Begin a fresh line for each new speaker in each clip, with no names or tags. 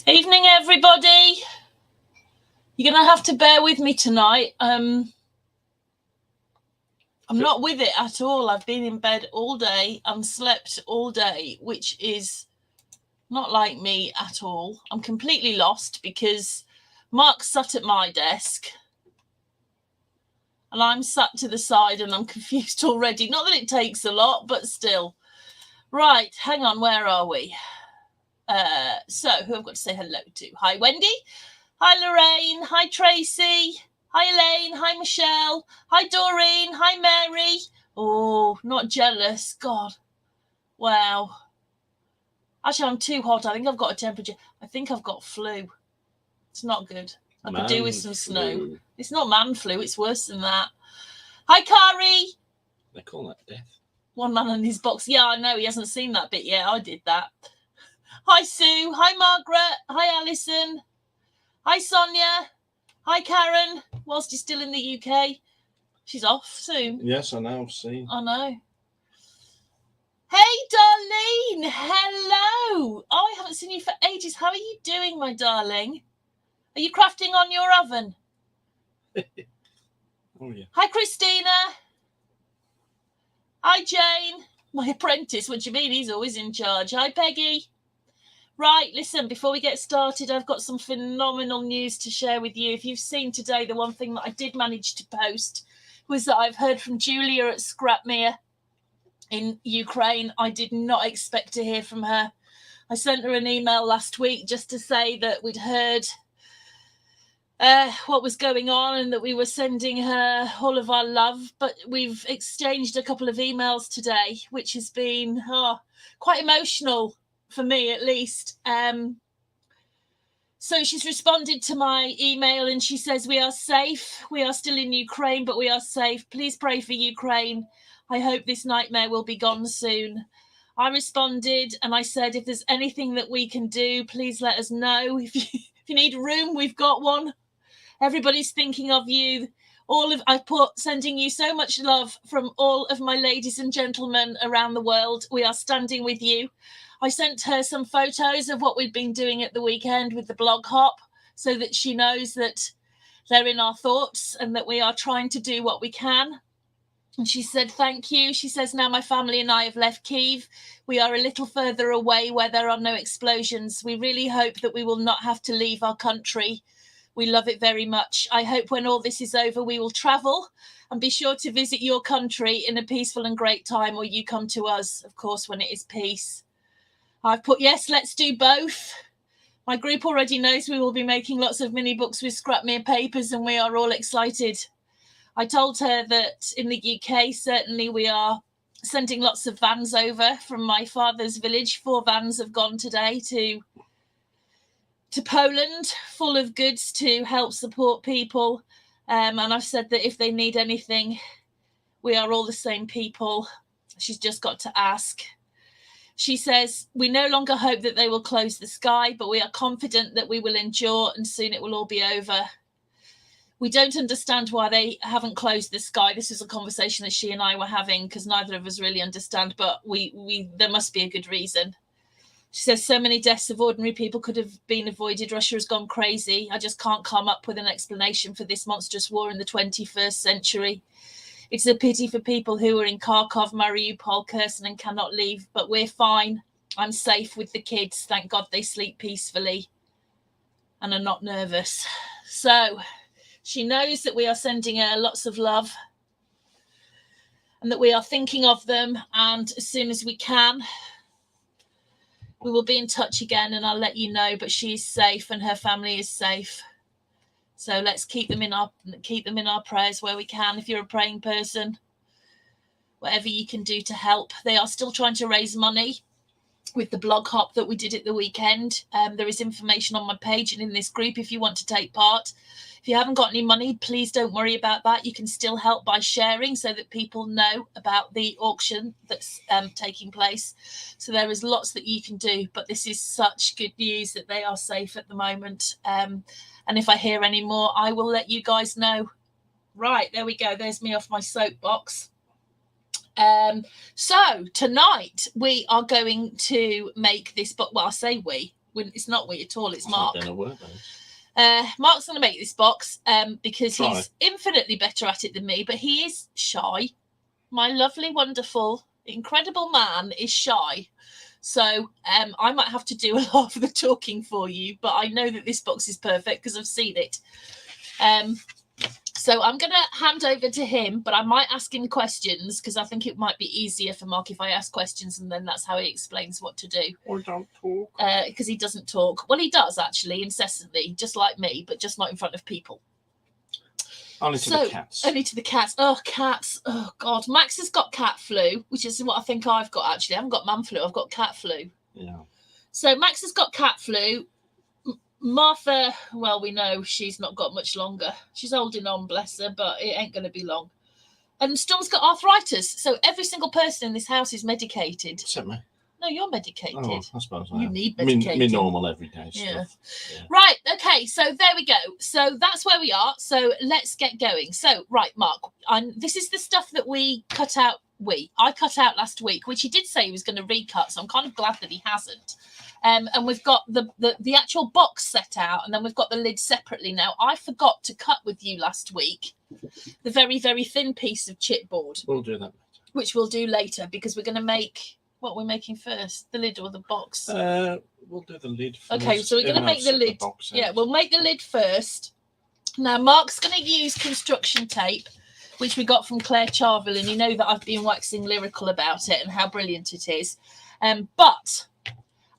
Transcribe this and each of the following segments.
Evening, everybody. You're going to have to bear with me tonight. I'm not with it at all. I've been in bed all day and slept all day, which is not like me at all. I'm completely lost because Mark sat at my desk and I'm sat to the side and I'm confused already. Not that it takes a lot, but still. Right, hang on, where are we? So who I've got to say hello to? Hi, Wendy. Hi, Lorraine. Hi, Tracy. Hi, Elaine. Hi, Michelle. Hi, Doreen. Hi, Mary. Oh, not jealous. God. Wow. Actually, I'm too hot. I think I've got a temperature. I think I've got flu. It's not good. I could do with some snow. It's not man flu. It's worse than that. Hi, Kari.
They call that death.
One man in his box. Yeah, I know. He hasn't seen that bit yet. I did that. Hi, Sue. Hi, Margaret. Hi, Alison. Hi, Sonia. Hi, Karen. Whilst you're still in the UK. She's off soon.
Yes, I know. I've seen.
I know. Hey, Darlene. Hello. Oh, I haven't seen you for ages. How are you doing, my darling? Are you crafting on your oven?
Oh, yeah.
Hi, Christina. Hi, Jane. My apprentice. What do you mean? He's always in charge. Hi, Peggy. Right, listen, before we get started, I've got some phenomenal news to share with you. If you've seen today, the one thing that I did manage to post was that I've heard from Julia at Scrapmere in Ukraine. I did not expect to hear from her. I sent her an email last week just to say that we'd heard what was going on and that we were sending her all of our love. But we've exchanged a couple of emails today, which has been quite emotional for me, at least. So she's responded to my email and she says, we are safe. We are still in Ukraine, but we are safe. Please pray for Ukraine. I hope this nightmare will be gone soon. I responded and I said, if there's anything that we can do, please let us know. If you need a room, we've got one. Everybody's thinking of you. I put sending you so much love from all of my ladies and gentlemen around the world. We are standing with you. I sent her some photos of what we'd been doing at the weekend with the blog hop so that she knows that they're in our thoughts and that we are trying to do what we can. And she said, thank you. She says, now my family and I have left Kyiv. We are a little further away where there are no explosions. We really hope that we will not have to leave our country. We love it very much. I hope when all this is over, we will travel and be sure to visit your country in a peaceful and great time, or you come to us, of course, when it is peace. I've put, yes, let's do both. My group already knows we will be making lots of mini books with Scrapmere papers and we are all excited. I told her that in the UK, certainly we are sending lots of vans over from my father's village. 4 vans have gone today to Poland, full of goods to help support people. And I've said that if they need anything, we are all the same people. She's just got to ask. She says, we no longer hope that they will close the sky, but we are confident that we will endure and soon it will all be over. We don't understand why they haven't closed the sky. This is a conversation that she and I were having because neither of us really understand, but there must be a good reason. She says so many deaths of ordinary people could have been avoided. Russia has gone crazy. I just can't come up with an explanation for this monstrous war in the 21st century. It's a pity for people who are in Kharkov, Mariupol, Kherson and cannot leave, but we're fine. I'm safe with the kids. Thank God they sleep peacefully and are not nervous. So she knows that we are sending her lots of love and that we are thinking of them. And as soon as we can, we will be in touch again and I'll let you know, but she is safe and her family is safe. So let's keep them in our prayers where we can. If you're a praying person, whatever you can do to help. They are still trying to raise money with the blog hop that we did at the weekend. There is information on my page and in this group if you want to take part. If you haven't got any money, please don't worry about that. You can still help by sharing so that people know about the auction that's taking place. So there is lots that you can do, but this is such good news that they are safe at the moment. And if I hear any more, I will let you guys know. Right, there we go. There's me off my soapbox. So tonight we are going to make this book. Well, I say we. It's not we at all. It's
I
Mark.
don't know where those.
Mark's going to make this box because
Try.
he's infinitely better at it than me, but he is shy. My lovely, wonderful, incredible man is shy. So I might have to do a lot of the talking for you, but I know that this box is perfect because I've seen it. So I'm going to hand over to him, but I might ask him questions because I think it might be easier for Mark if I ask questions and then that's how he explains what to do.
Or don't talk.
Because he doesn't talk. Well, he does actually, incessantly, just like me, but just not in front of people.
Only to the cats.
Only to the cats. Oh, cats. Oh, God. Max has got cat flu, which is what I think I've got, actually. I haven't got man flu. I've got cat flu.
Yeah.
So Max has got cat flu. Martha, well, we know she's not got much longer. She's holding on, bless her, but it ain't going to be long. And Storm's got arthritis. So every single person in this house is medicated.
Except me.
No, you're medicated.
Oh, I suppose I
You
am.
need medicated.
Me normal everyday stuff.
Yeah.
Yeah.
Right, okay, so there we go. So that's where we are. So let's get going. So, right, Mark, this is the stuff that we cut out. I cut out last week, which he did say he was going to recut, so I'm kind of glad that he hasn't. And we've got the actual box set out, and then we've got the lid separately now. I forgot to cut with you last week the very, very thin piece of chipboard.
We'll do that later.
Which we'll do later, because we're going to make... What we're making first, the lid or the box?
We'll do the lid first.
Okay, so we're going to make the lid. Yeah, we'll make the lid first. Now, Mark's going to use construction tape, which we got from Claire Charville, and you know that I've been waxing lyrical about it and how brilliant it is. But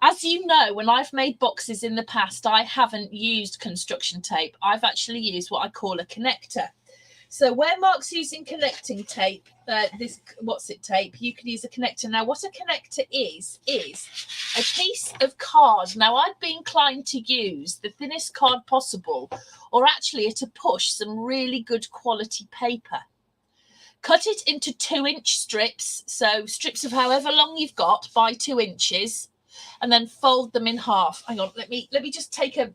as you know, when I've made boxes in the past, I haven't used construction tape. I've actually used what I call a connector. So where Mark's using connecting tape, tape, you can use a connector. Now, what a connector is a piece of card. Now, I'd be inclined to use the thinnest card possible, or actually at a push, some really good quality paper. Cut it into 2-inch strips, so strips of however long you've got by 2 inches, and then fold them in half. Hang on, let me just take a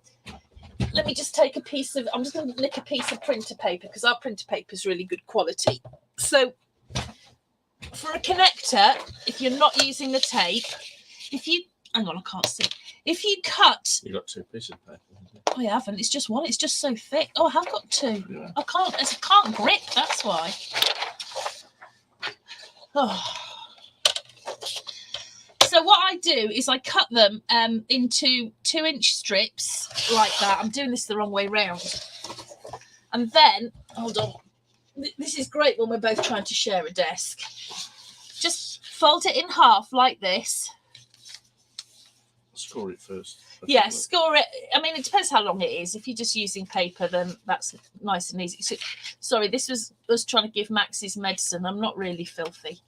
piece of, I'm just going to nick a piece of printer paper because our printer paper is really good quality. So for a connector, if you're not using the tape, hang on, I can't see. If you cut...
You've got 2 pieces of paper.
I haven't, it's just one, it's just so thick. Oh, I have got 2.
Yeah.
I can't grip, that's why. Oh. So what I do is I cut them into 2-inch strips like that. I'm doing this the wrong way round. And then, hold on. This is great when we're both trying to share a desk. Just fold it in half like this.
Score it first.
Yeah, score it. I mean, it depends how long it is. If you're just using paper, then that's nice and easy. So, sorry, this was us trying to give Max his medicine. I'm not really filthy.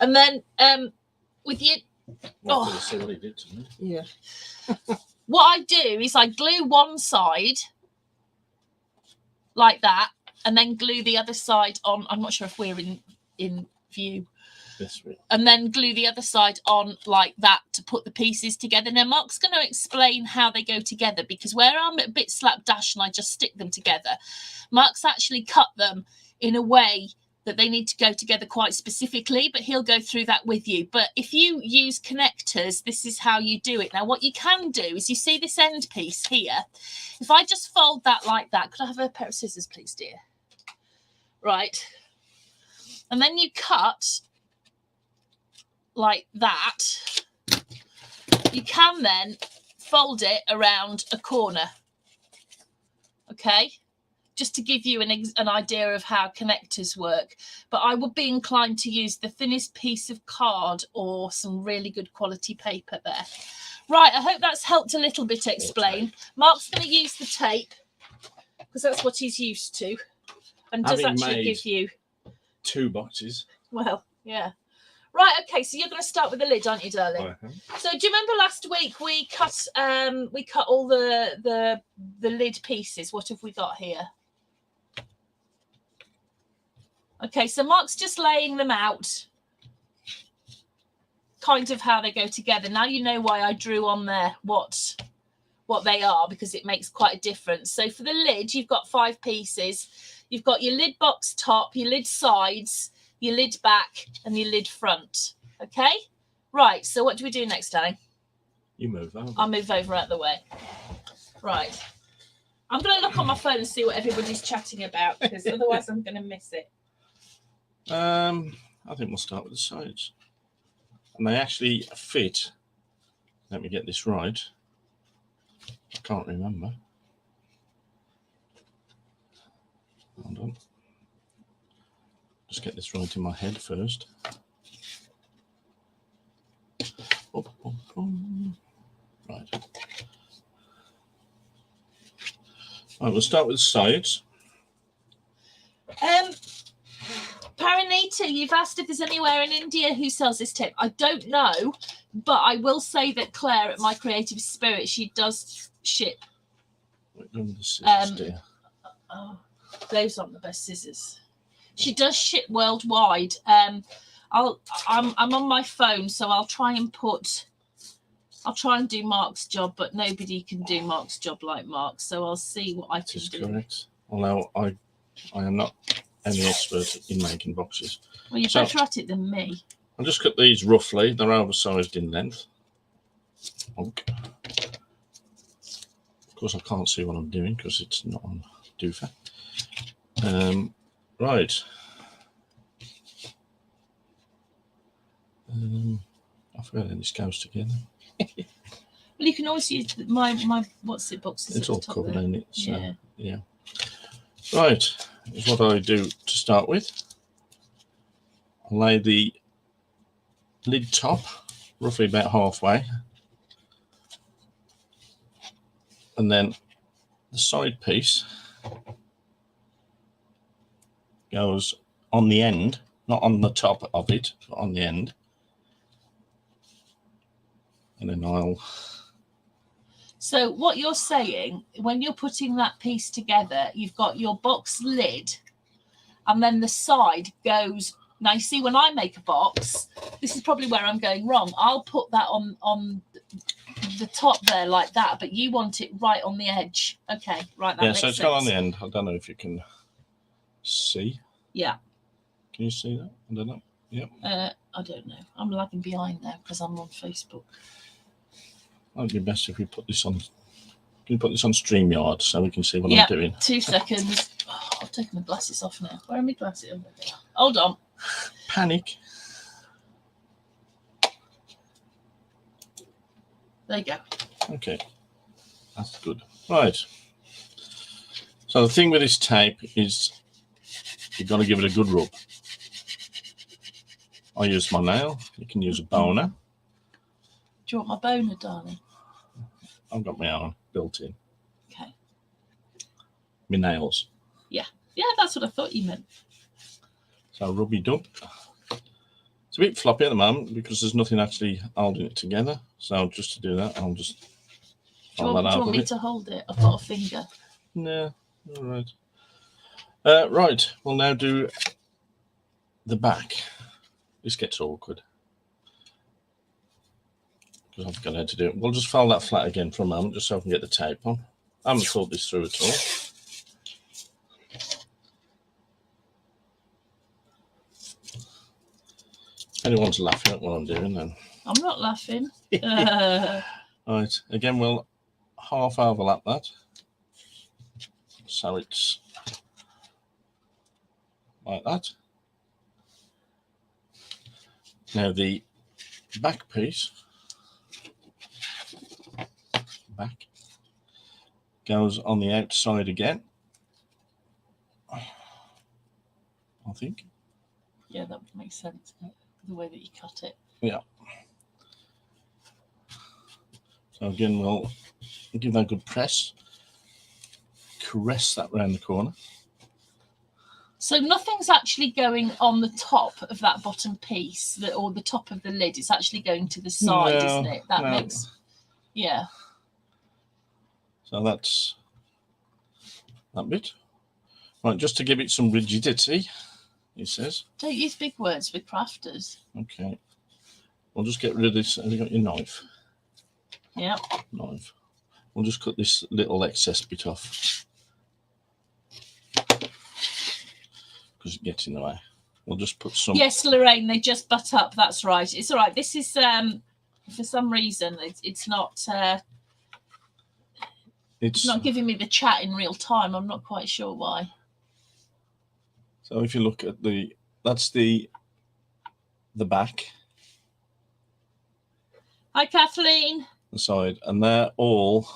And then with you...
See what he did to me.
Yeah. What I do is I glue one side like that, and then glue the other side on. I'm not sure if we're in view.
This way.
And then glue the other side on like that to put the pieces together. Now, Mark's going to explain how they go together, because where I'm a bit slapdash and I just stick them together, Mark's actually cut them in a way that they need to go together quite specifically, but he'll go through that with you. But if you use connectors, this is how you do it. Now, what you can do is, you see this end piece here. If I just fold that like that, could I have a pair of scissors, please, dear? Right. And then you cut like that. You can then fold it around a corner. Okay? Just to give you an idea of how connectors work. But I would be inclined to use the thinnest piece of card or some really good quality paper there. Right, I hope that's helped a little bit explain. Mark's going to use the tape because that's what he's used to, and does actually give you
2 boxes.
Well, yeah. Right, okay, so you're going to start with the lid, aren't you, darling? So do you remember last week we cut all the lid pieces? What have we got here? Okay, so Mark's just laying them out, kind of how they go together. Now you know why I drew on there what they are, because it makes quite a difference. So for the lid, you've got 5 pieces. You've got your lid box top, your lid sides, your lid back, and your lid front. Okay? Right, so what do we do next, darling?
You move over.
I'll move over out the way. Right. I'm going to look on my phone and see what everybody's chatting about, because otherwise I'm going to miss it.
I think we'll start with the sides. And they actually fit. Let me get this right. I can't remember. Hold on. Just get this right in my head first. Right. Right, we'll start with the sides.
Paranita, you've asked if there's anywhere in India who sells this tip. I don't know, but I will say that Claire at My Creative Spirit, she does ship.
The scissors, dear.
Oh, those aren't the best scissors. She does ship worldwide. I'm on my phone, so I'll try and do Mark's job, but nobody can do Mark's job like Mark. So I'll see what I can do.
That is correct. Although I am not any expert in making boxes.
Well, you're better at it than me.
I'll just cut these roughly. They're oversized in length. Bonk. Of course, I can't see what I'm doing because it's not on doofer. Right. I forgot how this goes together.
Well, you can always use my what's it boxes.
It's all covered
there.
in it. So, yeah. Right. Here's what I do to start with. I lay the lid top roughly about halfway. And then the side piece goes on the end, not on the top of it, but on the end. And then I'll...
So what you're saying, when you're putting that piece together, you've got your box lid and then the side goes... Now, you see, when I make a box, this is probably where I'm going wrong. I'll put that on the top there like that, but you want it right on the edge. Okay, right, that makes
so it's
sense.
got on the end. I don't know if you can see.
Yeah.
Can you see that? I don't know. Yep.
I don't know. I'm lagging behind now because I'm on Facebook.
It'd be best if we put this on. Can you put this on StreamYard so we can see what I'm doing? 2
seconds. Oh, I've taken my glasses off now. Where are my glasses? Hold on.
Panic.
There you go.
Okay. That's good. Right. So the thing with this tape is you've got to give it a good rub. I use my nail. You can use a boner.
Do you want my boner, darling?
I've got my own built in.
Okay.
My nails.
Yeah. Yeah, that's what I thought you meant.
So rub it up. It's a bit floppy at the moment because there's nothing actually holding it together. So just to do that, I'll just
do you want me to hold it? I've got a finger.
No. All right. Right. We'll now do the back. This gets awkward because I forgot how to do it. We'll just fold that flat again for a moment just so I can get the tape on. I haven't thought this through at all. If anyone's laughing at what I'm doing, then
I'm not laughing.
Right. Again, we'll half overlap that so it's like that. Now the back piece goes on the outside again, I think.
Yeah, that would make sense, the way that you cut it.
Yeah. So again, we'll give that a good press. Caress that round the corner.
So nothing's actually going on the top of that bottom piece, or the top of the lid. It's actually going to the side, isn't it? That makes, yeah.
So that's that bit. Right, just to give it some rigidity, he says.
Don't use big words with crafters.
Okay. We'll just get rid of this. Have you got your knife?
Yeah.
Knife. We'll just cut this little excess bit off because it gets in the way. We'll just put some.
Yes, Lorraine, they just butt up. That's right. It's all right. This is for some reason it's not
It's
not giving me the chat in real time. I'm not quite sure why.
So if you look at that's the back,
Hi, Kathleen.
the side, and they're all.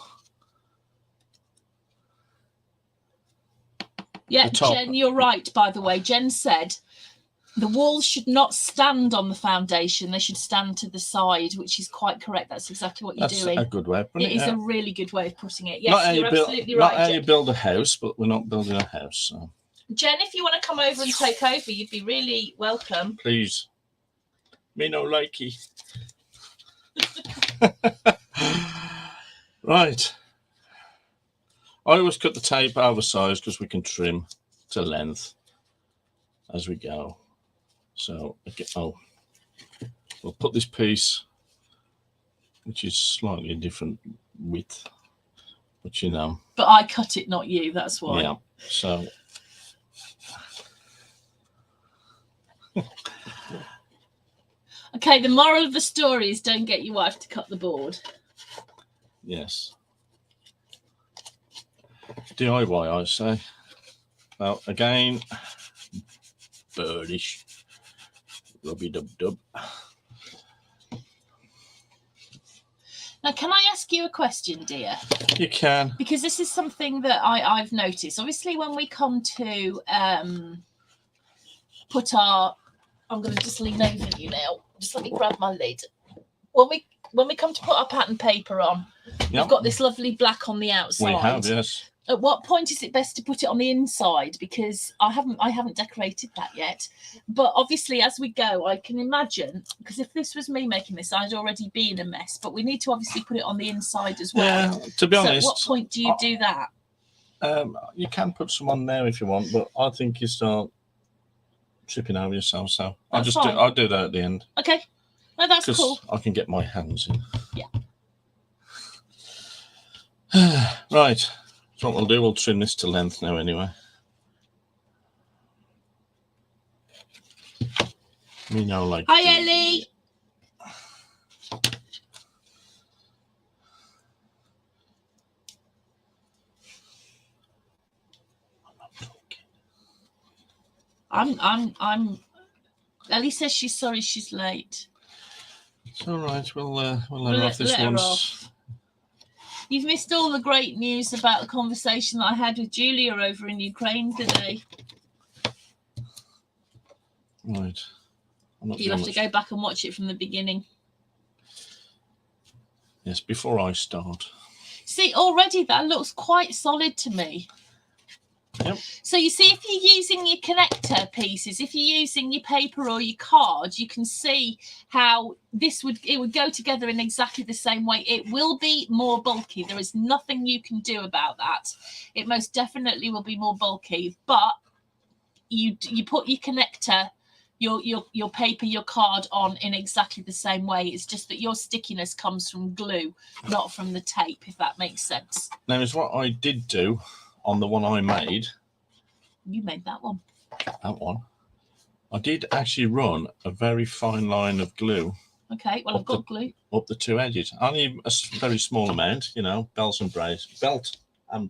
Yeah, Jen, you're right, by the way. Jen said the walls should not stand on the foundation. They should stand to the side, which is quite correct. That's exactly what you're doing.
That's a good way of putting it.
It is a really good way of putting it. Yes, you're absolutely right.
Not how you build a house, but we're not building a house. So.
Jen, if you want to come over and take over, you'd be really welcome.
Please. Me no likey. Right. I always cut the tape oversized because we can trim to length as we go. So, we'll put this piece, which is slightly a different width, but you know.
But I cut it, not you. That's why.
Yeah. So.
Okay, the moral of the story is don't get your wife to cut the board.
Yes. DIY, I say. Well, again, birdish. Rubby dub dub.
Now, can I ask you a question, dear?
You can.
Because this is something that I've noticed. Obviously, when we come to put our... I'm going to just lean over you now. Just let me grab my lid. When we come to put our pattern paper on, we've got this lovely black on the outside.
We have, yes.
At what point is it best to put it on the inside? Because I haven't decorated that yet. But obviously, as we go, I can imagine, because if this was me making this, I'd already be in a mess. But we need to obviously put it on the inside as well.
Yeah, to be honest.
At what point do you do that?
You can put some on there if you want, but I think you start tripping over yourself. So I'll do that at the end.
Okay. No, that's cool.
I can get my hands in.
Yeah.
Right. So what we'll do, we'll trim this to length now anyway. Me know, like.
Hi, Ellie. I'm. Ellie says she's sorry she's late.
It's all right. We'll let her off this once.
You've missed all the great news about the conversation that I had with Julia over in Ukraine today.
Right.
You'll have to go back and watch it from the beginning.
Yes, before I start.
See, already that looks quite solid to me.
Yep.
So you see, if you're using your connector pieces, if you're using your paper or your card, you can see how it would go together in exactly the same way. It will be more bulky. There is nothing you can do about that. It most definitely will be more bulky, but you put your connector, your paper, your card on in exactly the same way. It's just that your stickiness comes from glue, not from the tape, if that makes sense.
Now, is what I did do on the one I made.
You made that one.
That one. I did actually run a very fine line of glue.
Okay, well, I've got glue.
Up the two edges. Only a very small amount, you know, belt and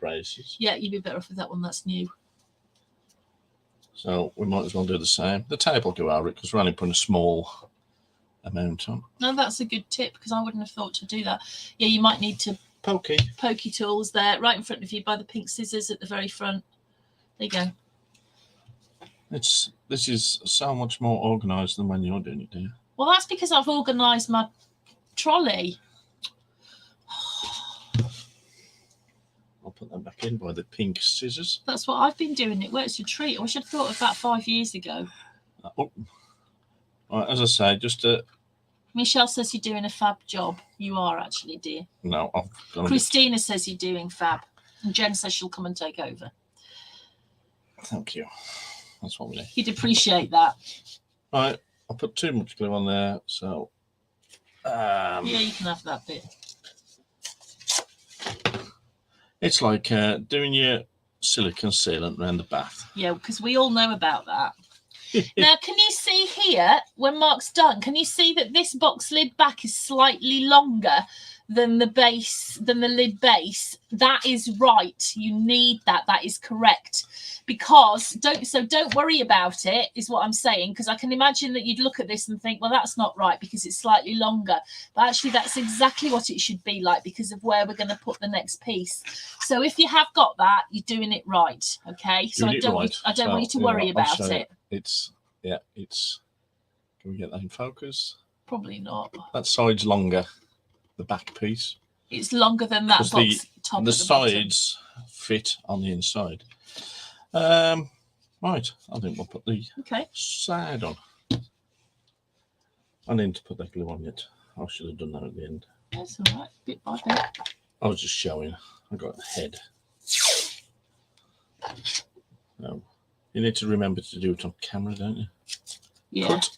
braces.
Yeah, you'd be better off with that one. That's new.
So we might as well do the same. The tape will go over it because we're only putting a small amount on.
No, that's a good tip because I wouldn't have thought to do that. Yeah, you might need to... Pokey tools there, right in front of you by the pink scissors at the very front. There you go.
This is so much more organised than when you're doing it, dear.
Well, that's because I've organised my trolley.
I'll put that back in by the pink scissors.
That's what I've been doing. It works a treat. I wish I'd thought of that 5 years ago.
All right, as I say, just
Michelle says you're doing a fab job. You are actually, dear.
No,
Christina says you're doing fab. And Jen says she'll come and take over.
Thank you. That's what we need.
You'd appreciate that.
Right, I put too much glue on there, so...
yeah, you can have that bit.
It's like doing your silicone sealant around the bath.
Yeah, because we all know about that. Now, can you see here, when Mark's done, can you see that this box lid back is slightly longer than the base, than the lid base? That is right. You need that. That is correct. Because don't worry about it, is what I'm saying, because I can imagine that you'd look at this and think, well, that's not right because it's slightly longer. But actually, that's exactly what it should be like because of where we're going to put the next piece. So if you have got that, you're doing it right. Okay. So I don't want you to worry about it.
It's can we get that in focus?
Probably not.
That side's longer, the back piece.
It's longer than that box top.
The sides fit on the inside. Right, I think we'll put the side on. I need to put that glue on yet. I should have done that at the end.
That's all right, bit by bit.
I was just showing. I got a head. No, you need to remember to do it on camera, don't you?
Yeah.
Cut.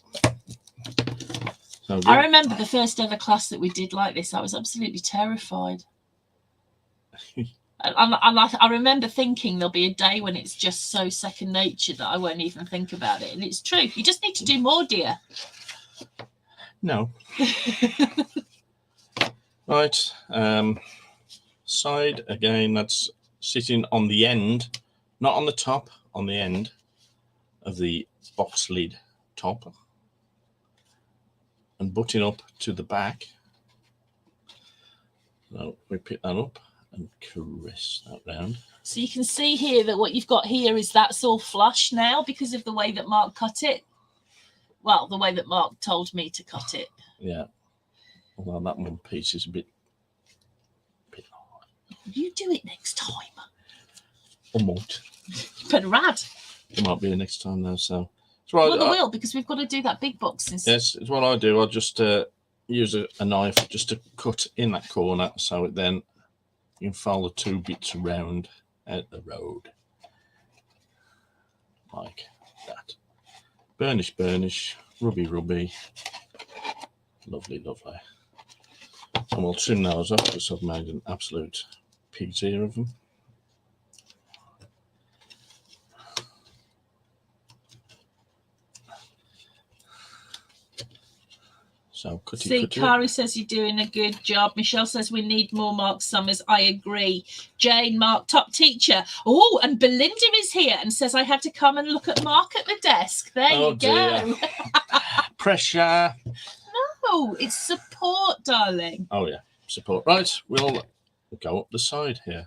So
I remember the first ever class that we did like this. I was absolutely terrified. And I remember thinking there'll be a day when it's just so second nature that I won't even think about it. And it's true. You just need to do more, dear.
No. Right. Side, again, that's sitting on the end, not on the top, on the end of the box lid top. And butting up to the back. So we pick that up and caress that round.
So you can see here that what you've got here is that's all flush now because of the way that Mark cut it. Well, the way that Mark told me to cut it.
Yeah. Although that one piece is a bit hard.
You do it next time.
Or won't.
You better add.
It might be the next time though, so. Right,
well, there will, because we've got to do that big box.
Yes, it's what I do. I just use a knife just to cut in that corner so it then you can fold the two bits around out the road. Like that. Burnish, burnish, rubby, rubby. Lovely, lovely. And we'll trim those off because I've made an absolute pig's ear of them. So
see, Kari says you're doing a good job. Michelle says we need more Mark Summers. I agree. Jane, Mark, top teacher. Oh, and Belinda is here and says I had to come and look at Mark at the desk. There you go.
Pressure.
No, it's support, darling.
Oh, yeah, support. Right, we'll go up the side here.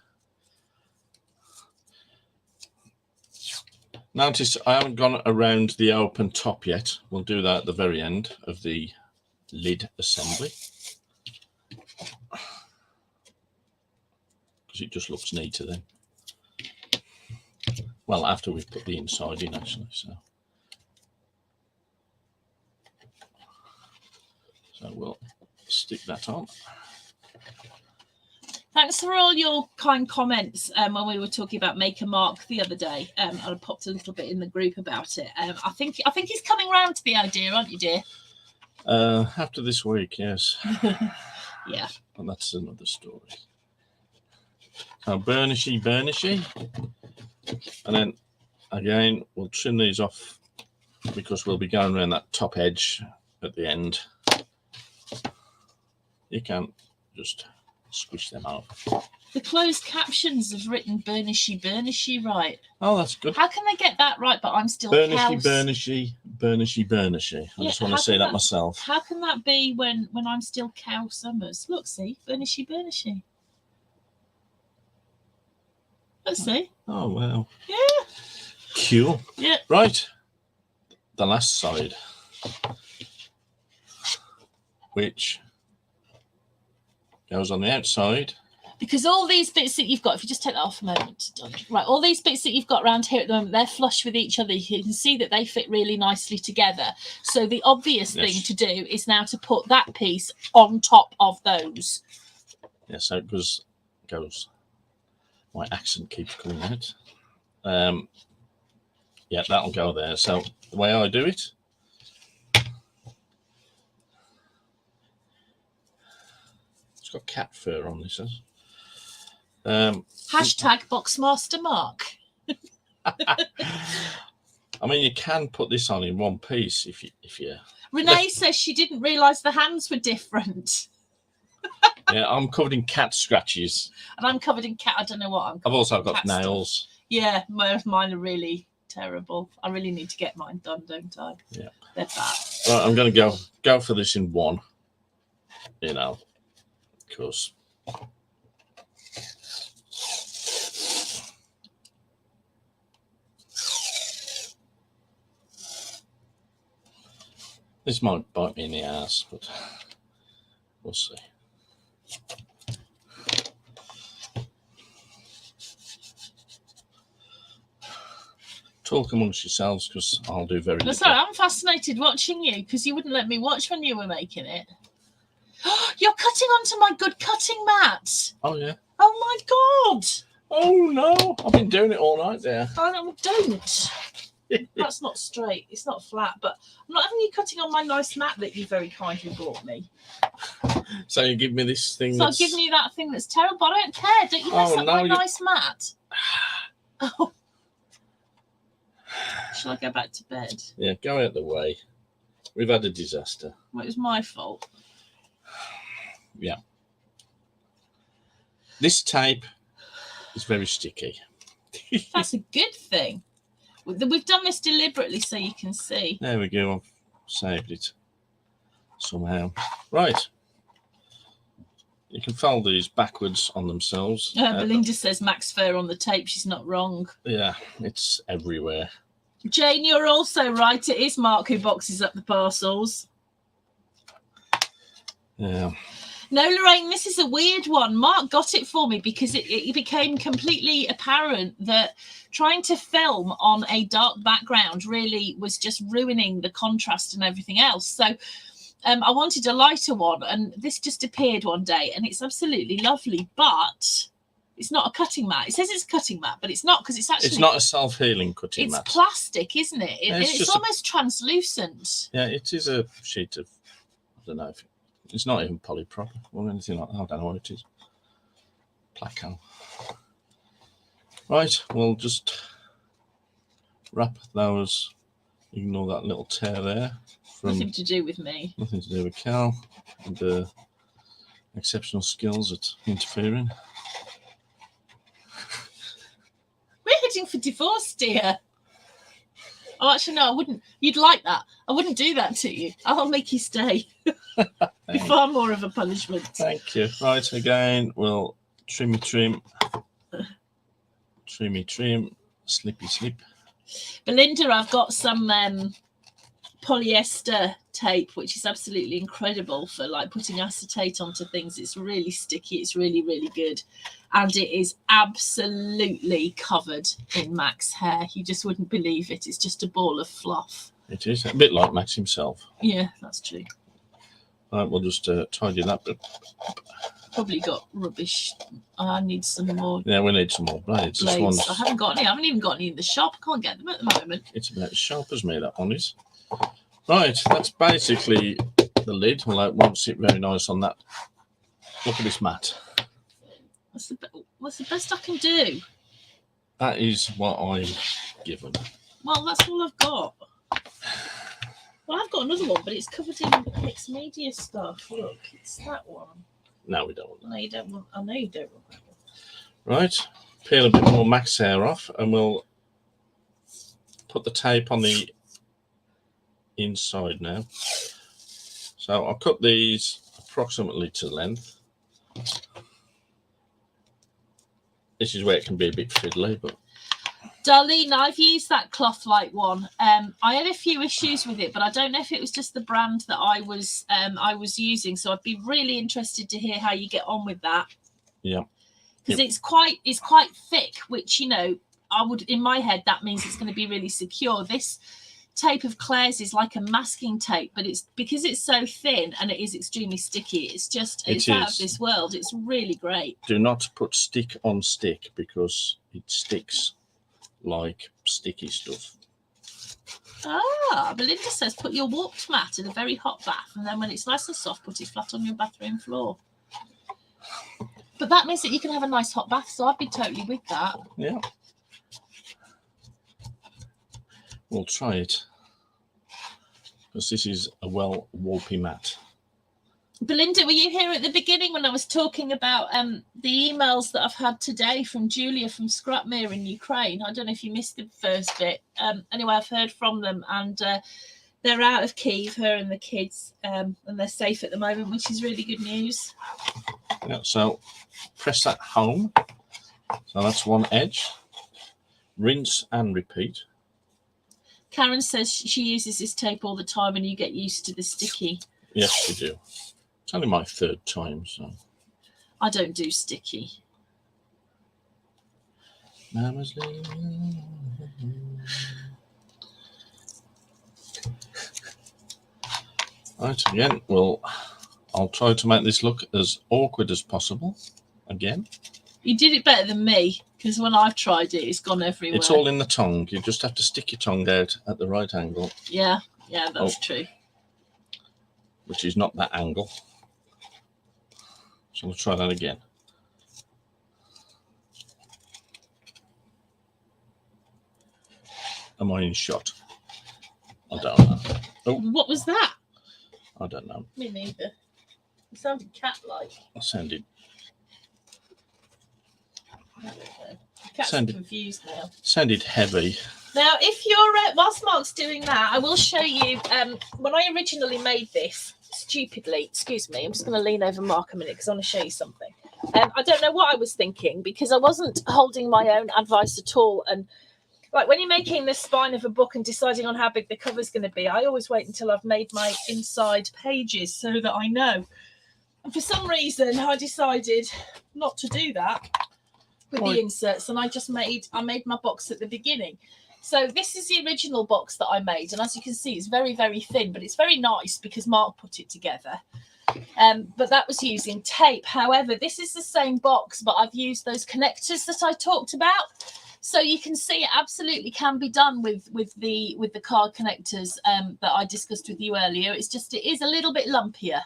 Notice I haven't gone around the open top yet. We'll do that at the very end of the lid assembly because it just looks neater then. Well, after we've put the inside in, actually. So we'll stick that on.
Thanks for all your kind comments when we were talking about Make a Mark the other day. I popped a little bit in the group about it. I think he's coming round to the idea, aren't you, dear?
After this week, yes.
Yeah.
And that's another story. So burnishy, burnishy. And then again, we'll trim these off because we'll be going around that top edge at the end. You can just squish them out.
The closed captions have written burnishy, burnishy right.
Oh, that's good.
How can they get that right? But I'm still
burnishy,
cows.
burnishy, burnishy, burnishy. I just want to say that myself.
How can that be when I'm still Cow Summers? Look, see, burnishy, burnishy. Let's see.
Oh, wow.
Yeah.
Cool.
Yeah.
Right. The last side, which goes on the outside.
Because all these bits that you've got, if you just take that off a moment, right, all these bits that you've got around here at the moment, they're flush with each other. You can see that they fit really nicely together. So the obvious thing to do is now to put that piece on top of those.
Yeah, so it goes. My accent keeps coming out. Yeah, that'll go there. So the way I do it. It's got cat fur on this.
Hashtag Boxmaster Mark.
I mean, you can put this on in one piece if you.
Renee says she didn't realise the hands were different.
Yeah, I'm covered in cat scratches.
And I'm covered in cat. I don't know what I'm.
I've also got
cat
nails.
Stuff. Yeah, mine are really terrible. I really need to get mine done, don't I?
Yeah,
they're bad.
Right, I'm going to go for this in one. You know, because. This might bite me in the ass, but we'll see. Talk amongst yourselves, because I'll do very little.
Sorry, I'm fascinated watching you, because you wouldn't let me watch when you were making it. You're cutting onto my good cutting mat.
Oh, yeah.
Oh, my God.
Oh, no. I've been doing it all night there.
Oh, don't. That's not straight. It's not flat, but I'm not having you cutting on my nice mat that you very kindly brought me.
So you give me this thing.
So I've given you that thing that's terrible. I don't care. Don't you mess up my nice mat? Oh. Shall I go back to bed?
Yeah, go out the way. We've had a disaster.
Well, it was my fault.
Yeah. This tape is very sticky.
That's a good thing. We've done this deliberately so you can see.
There we go. I've saved it somehow. Right. You can fold these backwards on themselves.
Belinda says Max Fair on the tape. She's not wrong.
Yeah, it's everywhere.
Jane, you're also right. It is Mark who boxes up the parcels.
Yeah.
No, Lorraine, this is a weird one. Mark got it for me because it became completely apparent that trying to film on a dark background really was just ruining the contrast and everything else. So I wanted a lighter one, and this just appeared one day, and it's absolutely lovely, but it's not a cutting mat. It says it's a cutting mat, but it's not, because it's actually...
It's not a self-healing cutting mat.
It's plastic, isn't it? It's almost translucent.
Yeah, it is a sheet of... I don't know if... It's not even polyprop or anything like that. I don't know what it is. Placo. Right, we'll just wrap those. Ignore that little tear there.
Nothing to do with me.
Nothing to do with Cal and exceptional skills at interfering.
We're heading for divorce, dear. Oh, actually, no, I wouldn't. You'd like that. I wouldn't do that to you. I'll make you stay. Be far more of a punishment.
Thank you. Right, again, we'll trim, slippy slip.
Belinda, I've got some polyester tape, which is absolutely incredible for like putting acetate onto things. It's really sticky. It's really, really good. And it is absolutely covered in Mac's hair. You just wouldn't believe it. It's just a ball of fluff.
It is a bit like Max himself.
Yeah, that's true.
Right, we'll just tidy that bit.
Probably got rubbish. I need some more.
Yeah, we need some more blades.
I haven't got any. I haven't even got any in the shop. I can't get them at the moment. It's
about as sharp as me, that one is. Right, that's basically the lid. Well, it won't sit very nice on that. Look at this mat.
What's the best I can do?
That is what I'm given.
Well, that's all I've got. Well, I've got another one, but it's covered in mixed media stuff. Look, it's that one.
No, we don't want that.
No, you don't want. I know you don't want that one.
Right, peel a bit more Max hair off, and we'll put the tape on the inside now. So I'll cut these approximately to length. This is where it can be a bit fiddly, but
Darlene, I've used that cloth light one. I had a few issues with it, but I don't know if it was just the brand that I was using. So I'd be really interested to hear how you get on with that.
Yeah,
because it's quite thick, which, you know, I would, in my head, that means it's going to be really secure. This tape of Claire's is like a masking tape, but it's because it's so thin and it is extremely sticky. It's out of this world. It's really great.
Do not put stick on stick because it sticks like sticky stuff.
Belinda says put your warped mat in a very hot bath, and then when it's nice and soft, put it flat on your bathroom floor. But that means that you can have a nice hot bath, so I'd be totally with that.
Yeah. We'll try it. Because this is a well-warpy mat.
Belinda, were you here at the beginning when I was talking about the emails that I've had today from Julia from Scrapmere in Ukraine? I don't know if you missed the first bit. Anyway, I've heard from them, and they're out of Kyiv, her and the kids, and they're safe at the moment, which is really good news.
Yeah, so press that home. So that's one edge. Rinse and repeat.
Karen says she uses this tape all the time, and you get used to the sticky.
Yes, we do. It's only my third time, so.
I don't do sticky.
Mama's leaving. Right, again, I'll try to make this look as awkward as possible. Again.
You did it better than me, because when I've tried it, it's gone everywhere.
It's all in the tongue. You just have to stick your tongue out at the right angle.
Yeah, that's true.
Which is not that angle. So we'll try that again. Am I in shot? I don't know. Oh,
what was that?
I don't know.
Me neither. It sounded cat-like.
I sounded.
Cat's confused now.
Sounded heavy.
Now, if you're whilst Mark's doing that, I will show you when I originally made this stupidly. Excuse me, I'm just going to lean over Mark a minute because I want to show you something. I don't know what I was thinking because I wasn't holding my own advice at all. And like when you're making the spine of a book and deciding on how big the cover's going to be, I always wait until I've made my inside pages so that I know. And for some reason, I decided not to do that with the inserts, and I made my box at the beginning. So this is the original box that I made, and as you can see, it's very, very thin, but it's very nice because Mark put it together. But that was using tape. However, this is the same box, but I've used those connectors that I talked about. So you can see it absolutely can be done with the card connectors that I discussed with you earlier. It's just it is a little bit lumpier,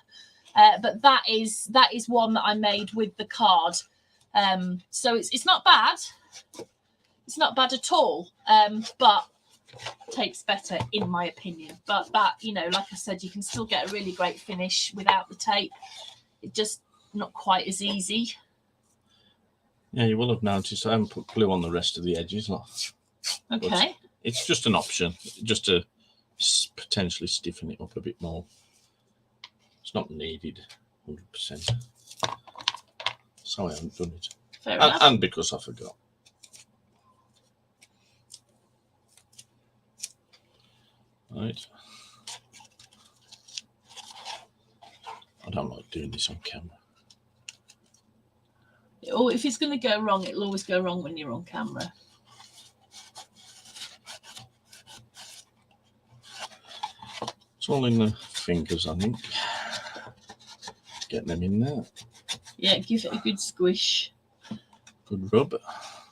but that is one that I made with the card. So it's not bad. It's not bad at all, but tape's better in my opinion. But that, you know, like I said, you can still get a really great finish without the tape. It's just not quite as easy.
Yeah, you will have noticed I haven't put glue on the rest of the edges.
Okay.
But it's just an option, just to potentially stiffen it up a bit more. It's not needed 100%. So I haven't done it.
Fair enough.
And because I forgot. Right. I don't like doing this on camera.
Oh, if it's going to go wrong, it'll always go wrong when you're on camera.
It's all in the fingers, I think. Get them in there.
Yeah, give it a good squish.
Good rub.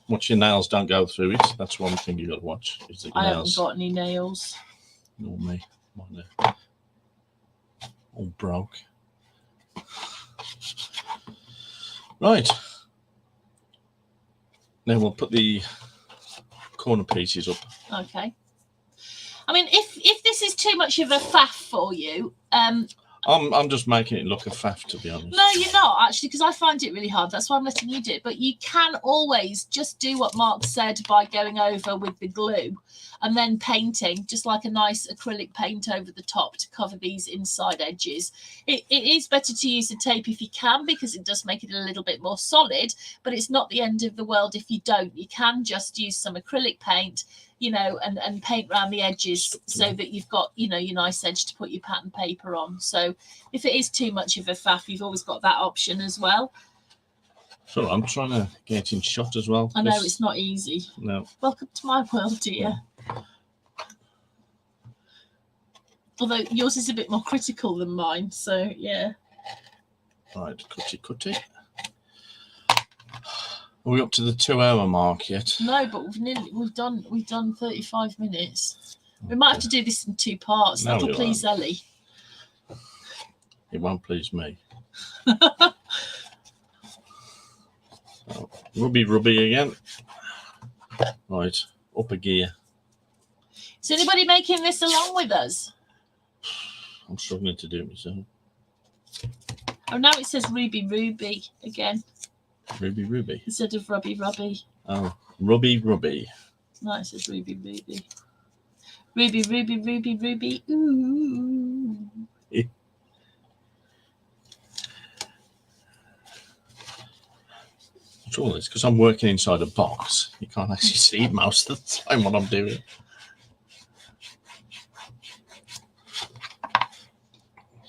Watch your nails don't go through it. That's one thing you got to watch. Is that
I
nails.
haven't got any nails.
Nor me. Mine are all broke. Right. Then we'll put the corner pieces up.
Okay. I mean, if this is too much of a faff for you,
I'm just making it look a faff, to be honest.
No, you're not, actually, because I find it really hard. That's why I'm letting you do it. But you can always just do what Mark said by going over with the glue and then painting, just like a nice acrylic paint over the top to cover these inside edges. It is better to use the tape if you can, because it does make it a little bit more solid, but it's not the end of the world if you don't. You can just use some acrylic paint, you know, and paint around the edges so that you've got, you know, your nice edge to put your pattern paper on. So if it is too much of a faff, you've always got that option as well.
So I'm trying to get in shot as well.
I know it's not easy.
No.
Welcome to my world, dear. Although yours is a bit more critical than mine, so yeah.
Right, cutty. Are we up to the 2-hour mark yet?
No, but we've done 35 minutes. We might have to do this in 2 parts.
No,
That'll please Ellie.
It won't please me. So, rubby again. Right, up a gear.
Is anybody making this along with us?
I'm struggling to do it myself.
Oh, now it says Ruby Ruby again.
Ruby Ruby.
Instead of Rubby Rubby.
Oh, Rubby Rubby.
No, it says Ruby Ruby. Ruby Ruby Ruby Ruby. Ooh.
What's all this? Because I'm working inside a box. You can't actually see it most of the time what I'm doing.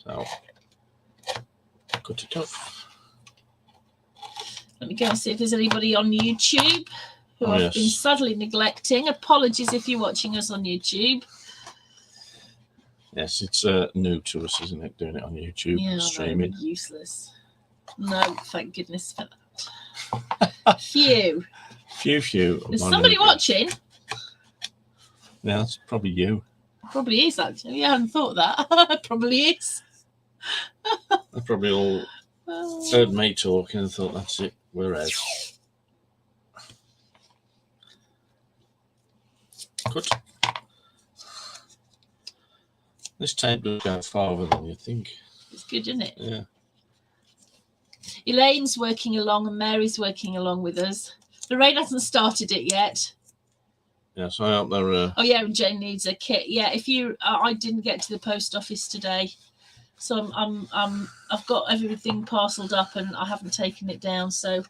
So, cut it off.
Let me go and see if there's anybody on YouTube who I've been sadly neglecting. Apologies if you're watching us on YouTube.
Yes, it's new to us, isn't it? Doing it on YouTube, streaming.
No, useless. No, thank goodness for that. Phew.
Phew.
There's somebody watching.
Yeah, that's probably you.
Probably is, actually. Yeah, I hadn't thought that. Probably is.
They probably all heard me talking and thought, that's it, we're out. Good. This tape does go farther than you think.
It's good, isn't it?
Yeah.
Elaine's working along and Mary's working along with us. Lorraine hasn't started it yet.
Yeah, so I hope they're...
Oh, yeah, and Jane needs a kit. Yeah, if you... I didn't get to the post office today. So I've got everything parcelled up and I haven't taken it down. So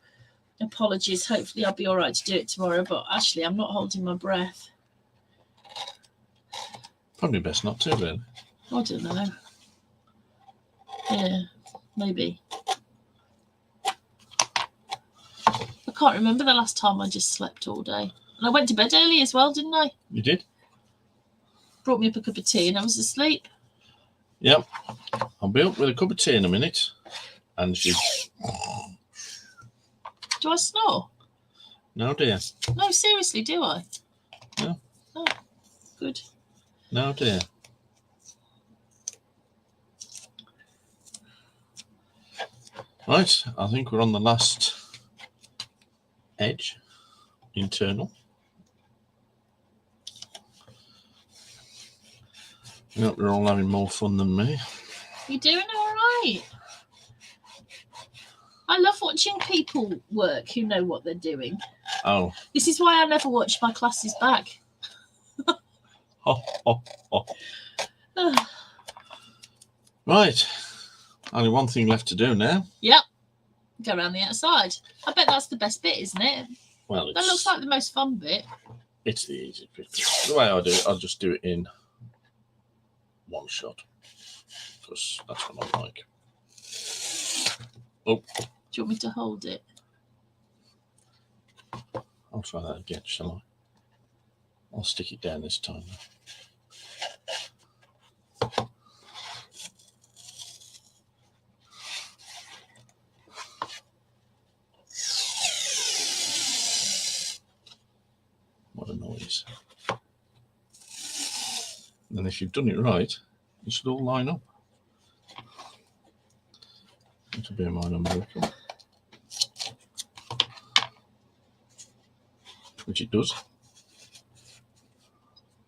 apologies. Hopefully I'll be all right to do it tomorrow. But actually, I'm not holding my breath.
Probably best not to, really.
I don't know. Yeah, maybe. I can't remember the last time I just slept all day. And I went to bed early as well, didn't I?
You did?
Brought me up a cup of tea and I was asleep.
Yep. I'll be up with a cup of tea in a minute. And she...
Do I snore?
No, dear.
No, seriously, do I?
No.
Oh, good.
No, dear. Right, I think we're on the last edge, internal. Yep, we're all having more fun than me.
You're doing all right. I love watching people work who know what they're doing.
Oh.
This is why I never watch my classes back.
Right. Only one thing left to do now.
Yep. Go around the outside. I bet that's the best bit, isn't it?
Well,
that looks like the most fun bit.
It's the easy bit. The way I do it, I'll just do it in one shot. Because that's what I like. Oh.
Do you want me to hold it?
I'll try that again, shall I? I'll stick it down this time. What a noise. And if you've done it right, it should all line up. It'll be a minor miracle. Which it does.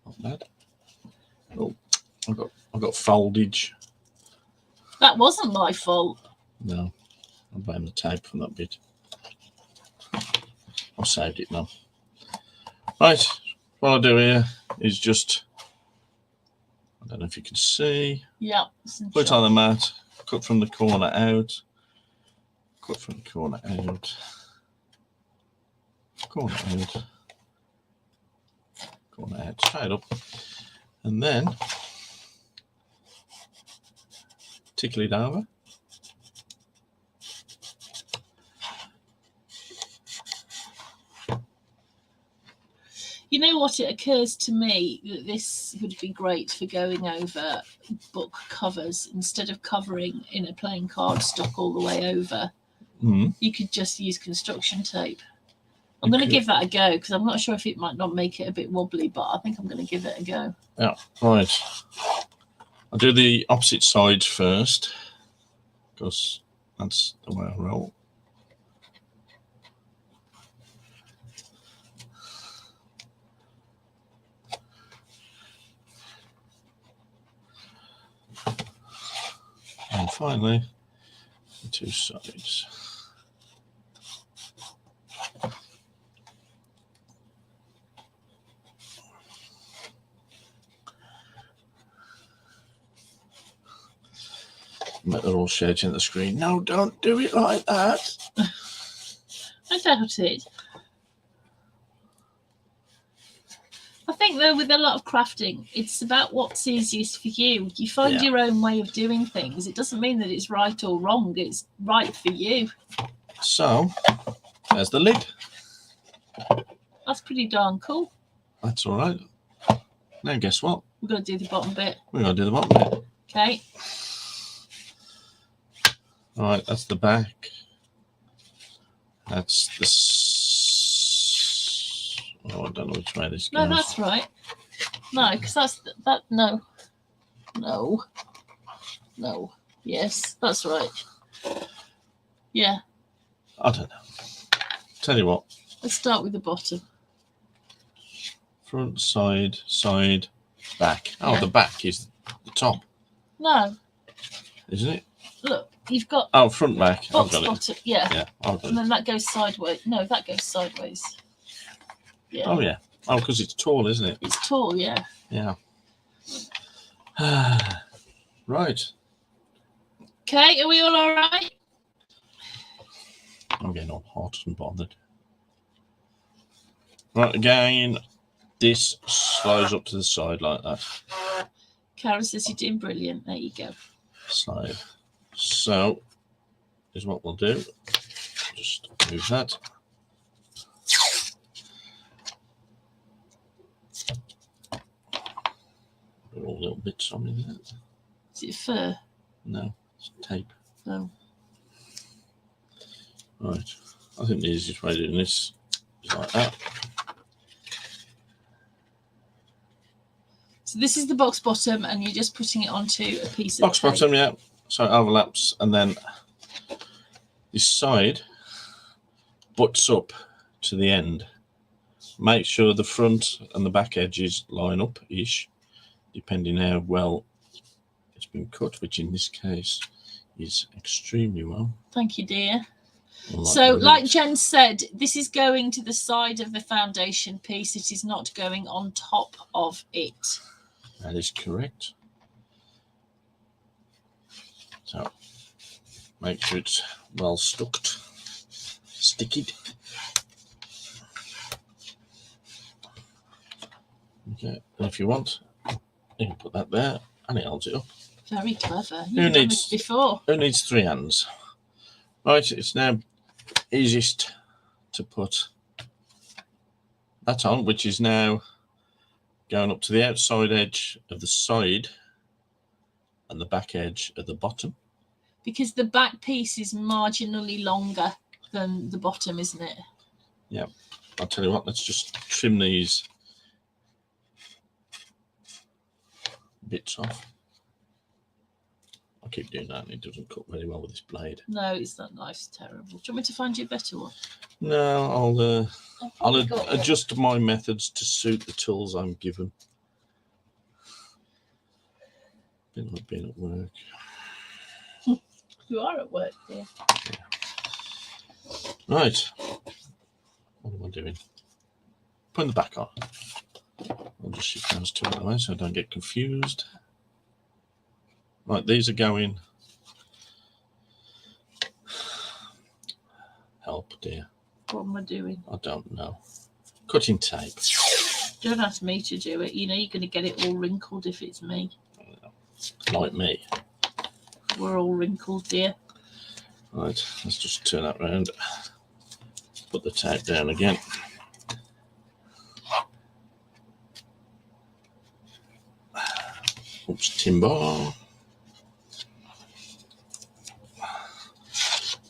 Not bad. Oh, I've got foldage.
That wasn't my fault.
No, I blame the tape from that bit. I've saved it now. Right, what I'll do here is just, I don't know if you can see.
Yeah.
Put it on the mat, cut from the corner out, cut from the corner out, corner out, corner out, straight up, and then tickle it over.
You know what? It occurs to me that this would be great for going over book covers instead of covering in a plain cardstock all the way over.
Mm.
You could just use construction tape. I'm going to give that a go because I'm not sure if it might not make it a bit wobbly, but I think I'm going to give it a go.
Yeah, right. I'll do the opposite sides first because that's the way I roll. finally, the two sides. But they're all shouting at the screen. No, don't do it like that.
I doubt it. I think, though, with a lot of crafting, it's about what's easiest for you. You find your own way of doing things. It doesn't mean that it's right or wrong. It's right for you.
So, there's the lid.
That's pretty darn cool.
That's all right. Now, guess what?
We've got to do the bottom bit.
We're going to do the bottom bit.
Okay.
All right, that's the back. That's the... Oh, I don't know which way this goes.
No, that's right. No, because that's... that. No. No. No. Yes, that's right. Yeah.
I don't know. Tell you what.
Let's start with the bottom.
Front, side, side, back. Oh,
Yeah.
the back is the top.
No.
Isn't it?
Look, you've got...
Oh, front, back.
box
I've got
bottom. Yeah.
Yeah, I've got
And then that goes sideways. No, that goes sideways. Yeah.
Oh, yeah. Oh, because it's tall, isn't it?
It's tall, yeah.
Yeah. Right.
Okay, are we all right?
I'm getting all hot and bothered. Right, again, this slides up to the side like that.
Karen says you're doing brilliant. There you go.
Slide. So, is what we'll do. Just move that. Put all little bits on in there.
Is it fur?
No, it's tape.
No.
Right. I think the easiest way of doing this is like that.
So this is the box bottom, and you're just putting it onto a piece of
Box
tape.
bottom, yeah. So it overlaps, and then this side butts up to the end. Make sure the front and the back edges line up-ish, depending how well it's been cut, which in this case is extremely well.
Thank you, dear.
Unlike
So,
the
like
rest.
Jen said, this is going to the side of the foundation piece. It is not going on top of it.
That is correct. So, make sure it's well stuck, sticky. Okay, and if you want, you can put that there, and it holds it up.
Very clever.
Who
You've done
needs-
this before.
Who needs three hands? Right, it's now easiest to put that on, which is now going up to the outside edge of the side and the back edge at the bottom.
Because the back piece is marginally longer than the bottom, isn't it?
Yeah, I'll tell you what, let's just trim these bits off. I keep doing that and it doesn't cut very well with this blade.
No, it's not nice. Terrible. Do you want me to find you a better one?
No, I'll
probably got one.
adjust my methods to suit the tools I'm given. Bit like being at work.
You are at work, dear.
Right. What am I doing? Putting the back on. I'll just shift those two out of the way so I don't get confused. Right, these are going. Help, dear.
What am I doing?
I don't know. Cutting tape.
Don't ask me to do it. You know you're going to get it all wrinkled if it's me.
Like me.
We're all wrinkled, dear.
Right, let's just turn that round. Put the tape down again. Oops, timber.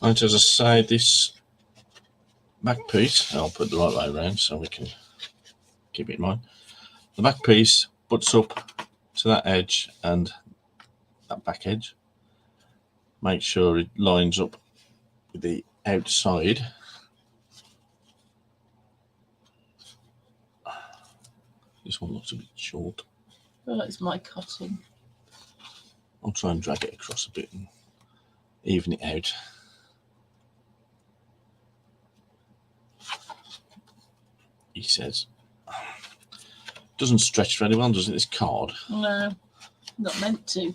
Right, as I say, this back piece, I'll put the right way around so we can keep it in mind. The back piece butts up to that edge and that back edge. Make sure it lines up with the outside. This one looks a bit short.
Oh, it's my cutting.
I'll try and drag it across a bit and even it out. He says, doesn't stretch very well, does it, this card?
No, not meant to.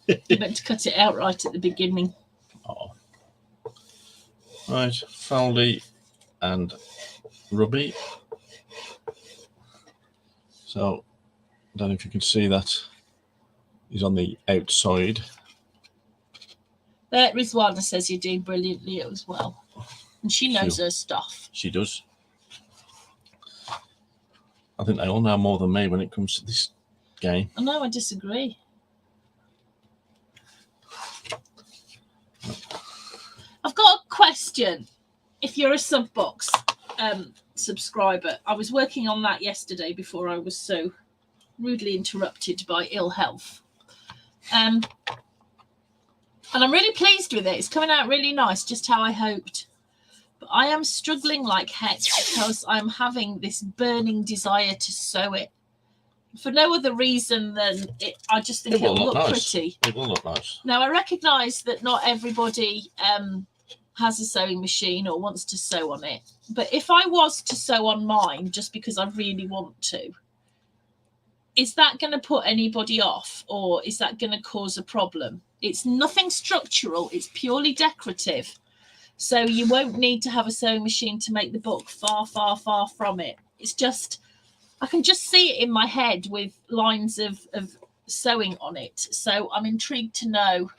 You meant to cut it out right at the beginning.
Oh. Right, Faldy and Rubby. So, I don't know if you can see that. He's on the outside.
There is one that says you're doing brilliantly as well. And she knows her stuff.
She does. I think they all know more than me when it comes to this game.
Oh, no, I disagree. I've got a question. If you're a Subbox subscriber, I was working on that yesterday before I was so rudely interrupted by ill health. And I'm really pleased with it. It's coming out really nice, just how I hoped. But I am struggling like heck because I'm having this burning desire to sew it. For no other reason than I just think it'll look
nice.
Pretty.
It will look nice.
Now, I recognise that not everybody has a sewing machine or wants to sew on it. But if I was to sew on mine just because I really want to, is that going to put anybody off, or is that going to cause a problem? It's nothing structural. It's purely decorative. So you won't need to have a sewing machine to make the book. Far, far, far from it. It's just, I can just see it in my head with lines of sewing on it. So I'm intrigued to know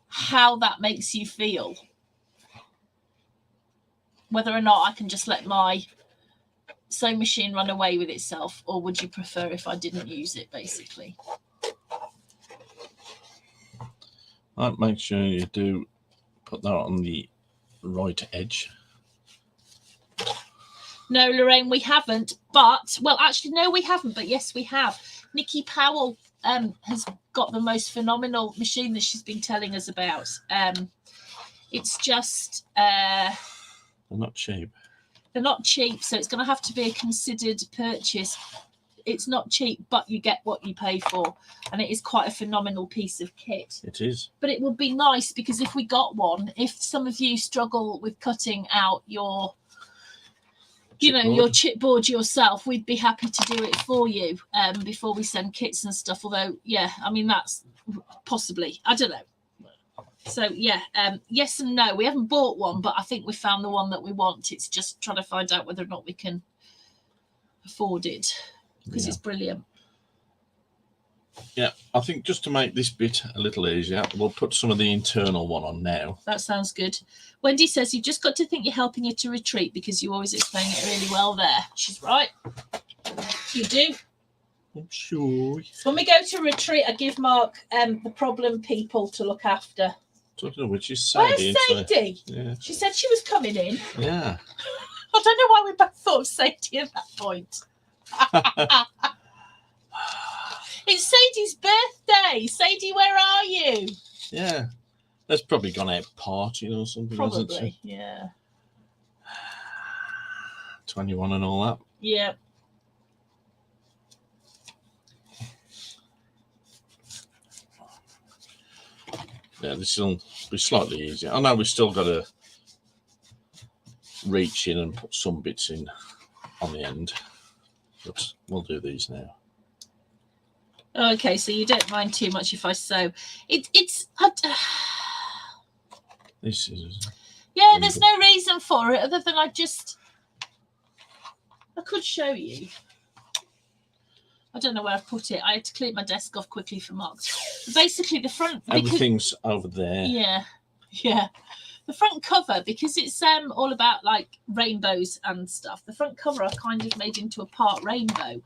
how that makes you feel. Whether or not I can just let my sewing machine run away with itself, or would you prefer if I didn't use it, basically?
Right, make sure you do put that on the right edge.
No, Lorraine, we haven't. But, well, actually, no, we haven't. But yes, we have. Nikki Powell has got the most phenomenal machine that she's been telling us about. It's just...
They're not cheap.
They're not cheap, so it's going to have to be a considered purchase. It's not cheap, but you get what you pay for. And it is quite a phenomenal piece of kit.
It is.
But it would be nice, because if we got one, if some of you struggle with cutting out your... your chipboard yourself, we'd be happy to do it for you before we send kits and stuff. Although, yeah, I mean, that's possibly, I don't know. So, yeah, yes and no. We haven't bought one, but I think we found the one that we want. It's just trying to find out whether or not we can afford it, because it's brilliant.
Yeah, I think just to make this bit a little easier, we'll put some of the internal one on now.
That sounds good. Wendy says, you've just got to think you're helping her to retreat because you always explain it really well there. She's right. You do.
I'm sure.
When we go to retreat, I give Mark the problem people to look after.
Talking of which is Sadie.
Where's Sadie?
Yeah.
She said she was coming in.
Yeah.
I don't know why we both thought of Sadie at that point. It's Sadie's birthday. Sadie, where are you?
Yeah. That's probably gone out partying or something.
Probably, yeah.
21 and all that.
Yeah.
Yeah, this will be slightly easier. I know we've still got to reach in and put some bits in on the end, but we'll do these now.
Okay, so you don't mind too much if I sew. It's
This is...
Yeah, there's no reason for it other than I could show you. I don't know where I've put it. I had to clear my desk off quickly for Mark. Basically, the front...
Everything's over there.
Yeah, yeah. The front cover, because it's all about, like, rainbows and stuff, the front cover I've kind of made into a part rainbow.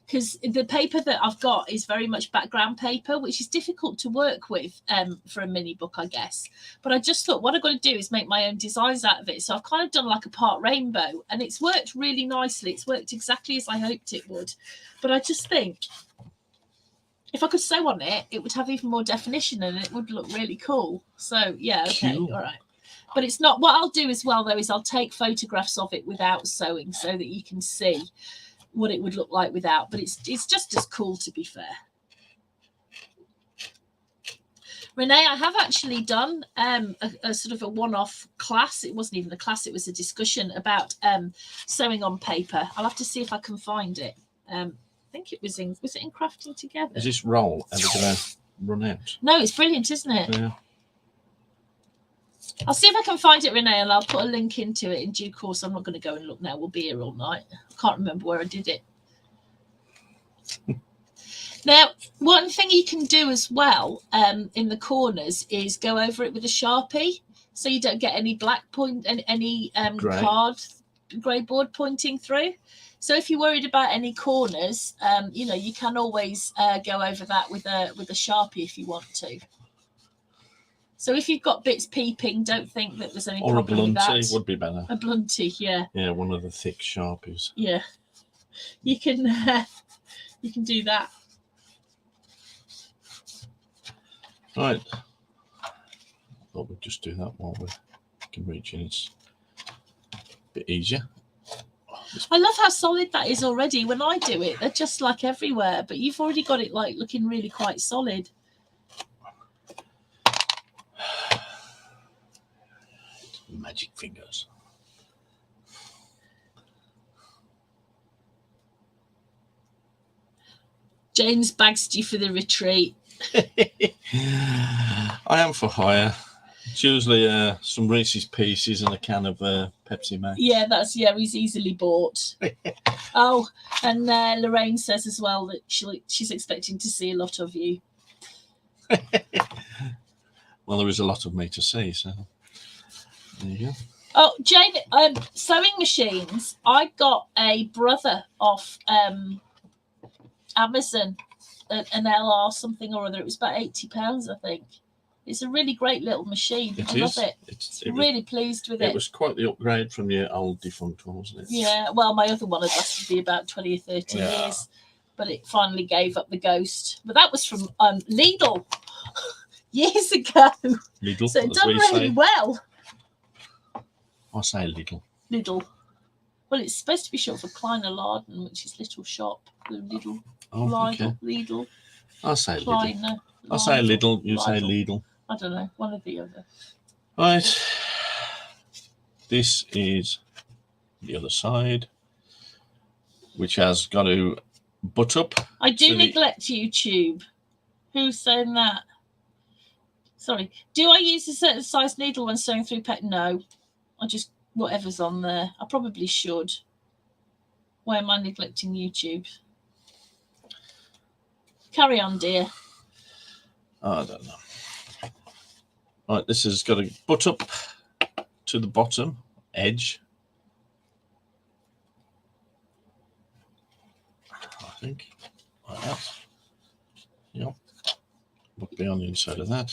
Because the paper that I've got is very much background paper, which is difficult to work with for a mini book, I guess. But I just thought what I've got to do is make my own designs out of it. So I've kind of done like a part rainbow, and it's worked really nicely. It's worked exactly as I hoped it would. But I just think if I could sew on it, it would have even more definition and it would look really cool. So, yeah, okay,
Cool.
all right. But it's not... What I'll do as well, though, is I'll take photographs of it without sewing so that you can see what it would look like without, but it's just as cool, to be fair. Renee, I have actually done a sort of a one-off class. It wasn't even a class, it was a discussion about sewing on paper. I'll have to see if I can find it. I think it was in Crafting Together.
Is this roll ever going to run out?
No, it's brilliant, isn't it?
Yeah.
I'll see if I can find it, Renee, and I'll put a link into it in due course. I'm not going to go and look now. We'll be here all night. I can't remember where I did it. Now, one thing you can do as well in the corners is go over it with a Sharpie, so you don't get any black point and any grey board pointing through. So if you're worried about any corners, you can always go over that with a Sharpie if you want to. So if you've got bits peeping, don't think that there's any problem with that. Or a
bluntie would be better.
A bluntie, yeah.
Yeah, one of the thick Sharpies.
Yeah, you can do that.
Right. I thought we'd just do that while we can reach in. It's a bit easier.
I love how solid that is already. When I do it, they're just like everywhere, but you've already got it like looking really quite solid.
Magic fingers.
Jane's bags you for the retreat.
I am for hire. It's usually some Reese's Pieces and a can of Pepsi Max.
Yeah, he's easily bought. Oh, and Lorraine says as well that she's expecting to see a lot of you.
Well, there is a lot of me to see, so there you go.
Oh, Jane, sewing machines. I got a brother off Amazon, an LR something or other. It was about £80, I think. It's a really great little machine. I love it. I'm really pleased with it.
It was quite the upgrade from your old defunct one, wasn't it?
Yeah, well, my other one had lasted me about 20 or 30 years, but it finally gave up the ghost. But that was from Lidl years ago.
Lidl,
so it done really well.
I say Lidl.
Lidl. Well, it's supposed to be short for Kleiner Laden, which is little shop. Lidl.
Oh, okay.
Lidl.
I say
Kleiner.
Lidl. I say Lidl. You say Lidl.
I don't know. One or the other.
Right. This is the other side, which has got to butt up.
I do neglect YouTube. Who's saying that? Sorry. Do I use a certain size needle when sewing through No. I just, whatever's on there. I probably should. Why am I neglecting YouTube? Carry on, dear.
I don't know. Right, this has got to butt up to the bottom edge. I think. Like that. Yep. Look beyond the inside of that.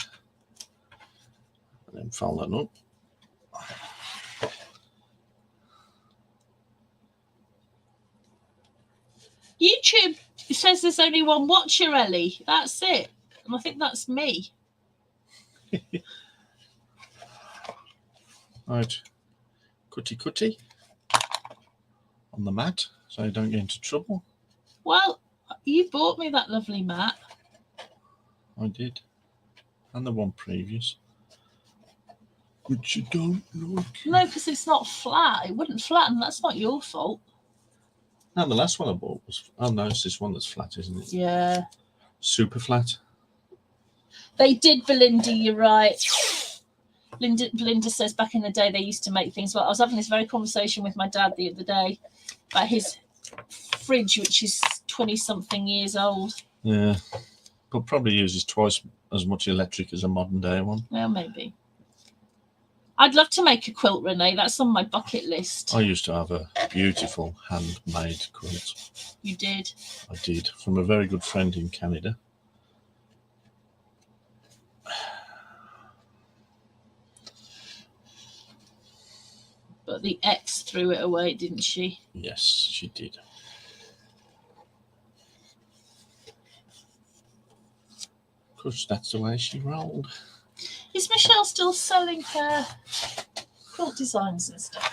And then fold that up.
YouTube says there's only one watcher, Ellie. That's it. And I think that's me.
Right. Cutty on the mat so you don't get into trouble.
Well, you bought me that lovely mat.
I did. And the one previous. Which you don't like.
No, because it's not flat. It wouldn't flatten. That's not your fault.
No, the last one I bought was... Oh, no, it's this one that's flat, isn't it?
Yeah.
Super flat.
They did, Belinda, you're right. Belinda says back in the day they used to make things. Well, I was having this very conversation with my dad the other day about his fridge, which is 20-something years old.
Yeah. But probably uses twice as much electric as a modern day one.
Well, maybe. I'd love to make a quilt, Renee. That's on my bucket list.
I used to have a beautiful handmade quilt.
You did?
I did, from a very good friend in Canada.
But the ex threw it away, didn't she?
Yes, she did. Of course, that's the way she rolled.
Is Michelle still selling her quilt designs and stuff?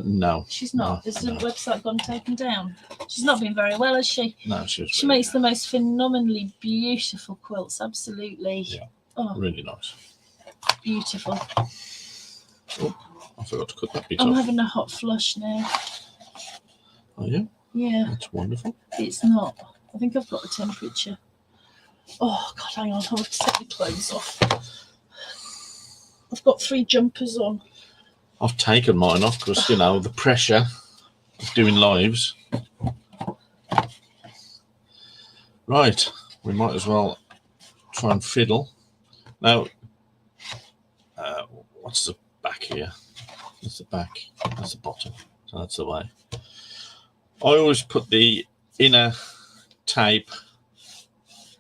No.
She's not. Has the website gone taken down? She's not been very well, has she?
No,
she makes the most phenomenally beautiful quilts, absolutely.
Yeah.
Oh,
Really nice.
beautiful.
Oh, I forgot to cut that bit
I'm
off.
having a hot flush now.
Are you?
Yeah,
That's wonderful.
it's not. I think I've got the temperature. Oh, God, hang on. I'll have to take my clothes off. I've got 3 jumpers on.
I've taken mine off because, you know, the pressure of doing lives. Right, we might as well try and fiddle. Now, what's the back here? That's the back. That's the bottom. So that's the way. I always put the inner tape.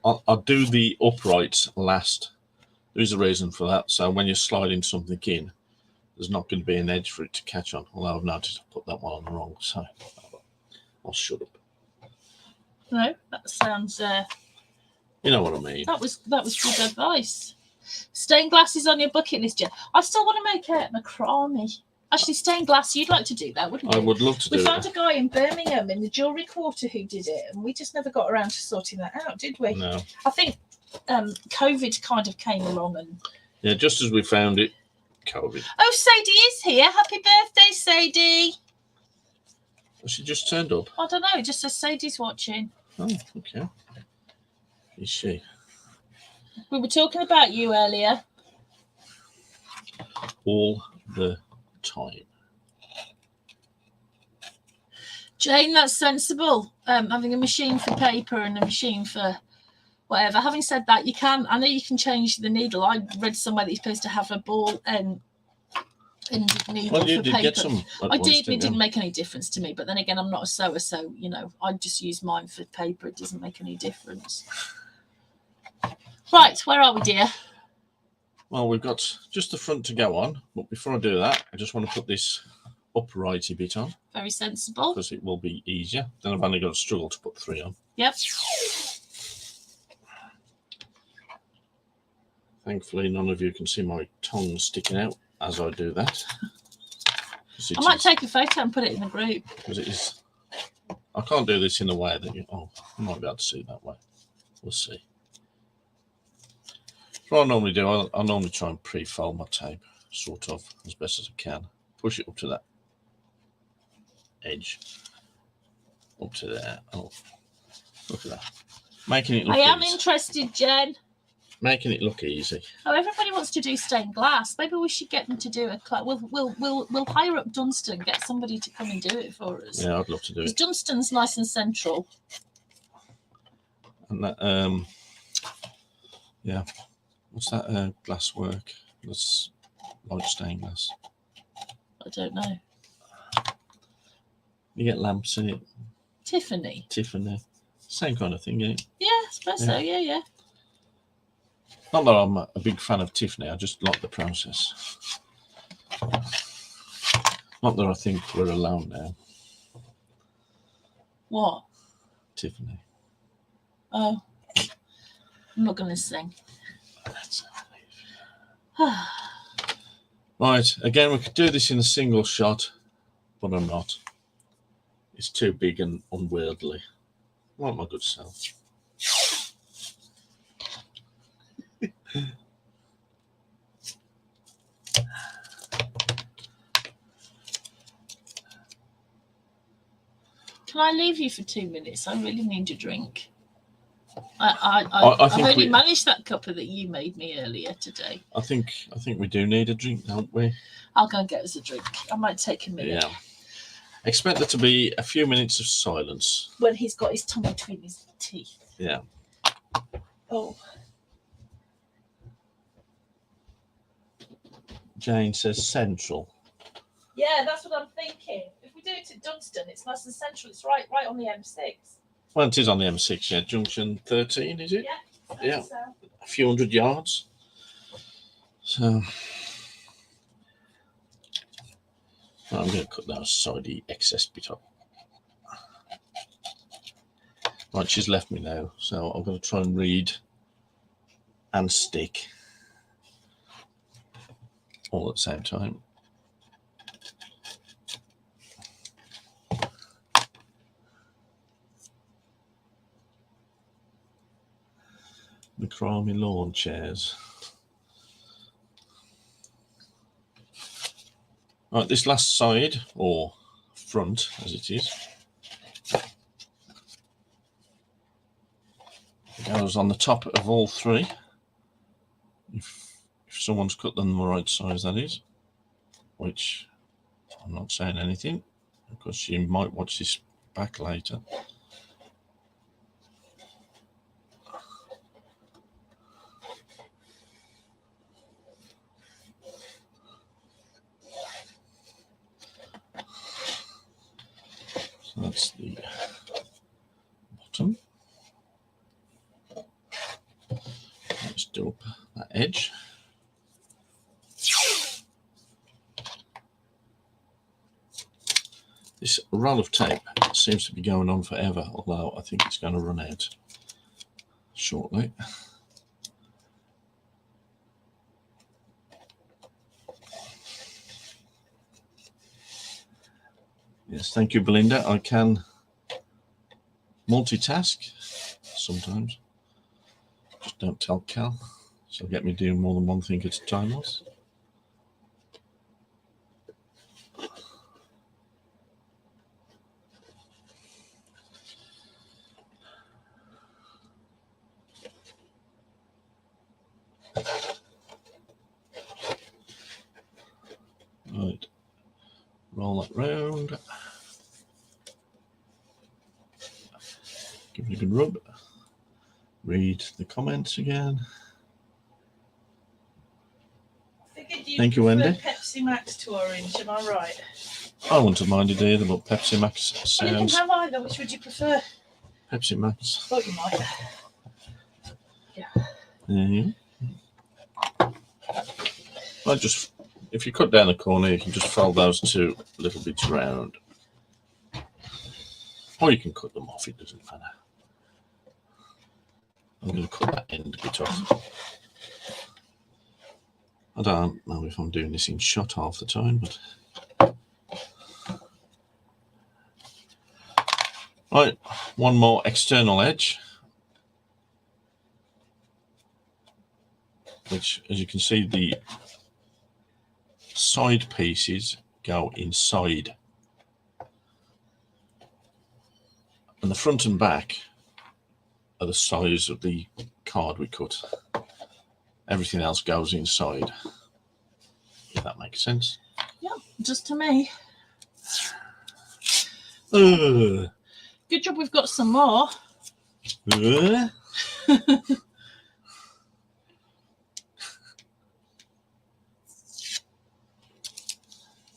I'll do the uprights last. There's a reason for that. So when you're sliding something in, there's not going to be an edge for it to catch on. Although I've noticed I put that one on the wrong side. I'll shut up.
No, that sounds.
You know what I mean.
That was good advice. Stained glass is on your bucket list, Jen. I still want to make a macrame. Actually, stained glass, you'd like to do that, wouldn't you?
I would love to do
We
it.
found a guy in Birmingham in the jewellery quarter who did it, and we just never got around to sorting that out, did we?
No.
I think COVID kind of came along and...
Yeah, just as we found it, COVID.
Oh, Sadie is here. Happy birthday, Sadie.
She just turned up.
I don't know. It just says Sadie's watching.
Oh, okay. Is she?
We were talking about you earlier.
All the time.
Jane, that's sensible. Having a machine for paper and a machine for whatever. Having said that, I know you can change the needle. I read somewhere that you're supposed to have a ball and needle
Well, you
for
did
paper.
get some.
I did, and it didn't make any difference to me. But then again, I'm not a sewer, so, you know, I just use mine for paper. It doesn't make any difference. Right, where are we, dear?
Well, we've got just the front to go on. But before I do that, I just want to put this uprighty bit on.
Very sensible.
Because it will be easier. Then I've only got to struggle to put 3 on.
Yep.
Thankfully, none of you can see my tongue sticking out as I do that.
I might take a photo and put it in the group.
Because it is. I can't do this in a way that you. Oh, you might be able to see it that way. We'll see. So what I normally do, I normally try and pre-fold my tape, sort of, as best as I can. Push it up to that edge. Up to there. Oh, look at that. Making it look
I am
easy.
interested, Jen.
Making it look easy.
Oh, everybody wants to do stained glass. Maybe we should get them to do a class. We'll hire up Dunstan, get somebody to come and do it for us.
Yeah, I'd love to do
Because
it.
Dunstan's nice and central.
And that, yeah. What's that glass work? That's like stained glass.
I don't know.
You get lamps in it.
Tiffany.
Same kind of thing, yeah.
Yeah, I suppose so. Yeah.
Not that I'm a big fan of Tiffany, I just like the process. Not that I think we're alone now.
What?
Tiffany.
Oh. I'm not going to sing.
That's right, again, we could do this in a single shot, but I'm not. It's too big and unwieldy. Like my good self.
Can I leave you for 2 minutes? I really need a drink. I've only managed that cuppa that you made me earlier today.
I think we do need a drink, don't we?
I'll go and get us a drink. I might take a minute.
Yeah. Expect there to be a few minutes of silence.
When he's got his tongue between his teeth.
Yeah.
Oh.
Jane says central.
Yeah, that's what I'm thinking. If we do it at Dunstan, it's nice and central. It's right on the M6.
Well, it is on the M6, yeah. Junction 13, is it?
Yeah.
Yeah.
So.
A few hundred yards. So I'm going to cut that aside, the excess bit up. Right, she's left me now, so I'm going to try and read and stick all at the same time. Macrame lawn chairs. Right, this last side, or front as it is, goes on the top of all three. If someone's cut them the right size, that is. Which I'm not saying anything, because she might watch this back later. So that's the bottom. Let's do up that edge. This roll of tape seems to be going on forever, although I think it's going to run out shortly. Yes, thank you, Belinda. I can multitask sometimes. Just don't tell Cal. She'll get me doing more than one thing at a time. Right, roll that round. Give it a good rub. Read the comments again. Thank you, Wendy.
Pepsi Max to orange, am I right?
I wouldn't have minded either, but Pepsi Max sounds.
You can have either. Which would you prefer?
Pepsi Max.
Thought you might.
Yeah. I just, if you cut down the corner, you can just fold those two little bits round, or you can cut them off. It doesn't matter. I'm going to cut that end bit off. I don't know if I'm doing this in shot half the time, but right, one more external edge, which, as you can see, the side pieces go inside, and the front and back are the size of the card we cut. Everything else goes inside, if that makes sense.
Yeah, just to me.
Good
job we've got some more.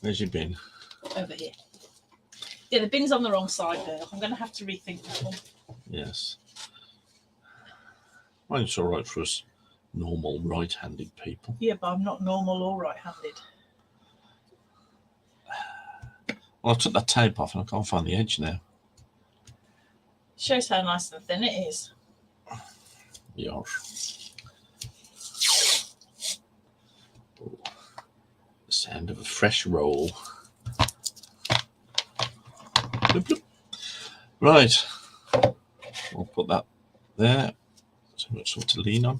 Where's your bin?
Over here. Yeah, the bin's on the wrong side there. I'm going to have to rethink that one.
Yes. Well, it's all right for us normal right-handed people.
Yeah, but I'm not normal or right-handed.
Well, I took that tape off and I can't find the edge now.
Shows how nice and thin it is.
Yeah. The sound of a fresh roll. Bloop, bloop. Right. I'll put that there. So I've got something to lean on.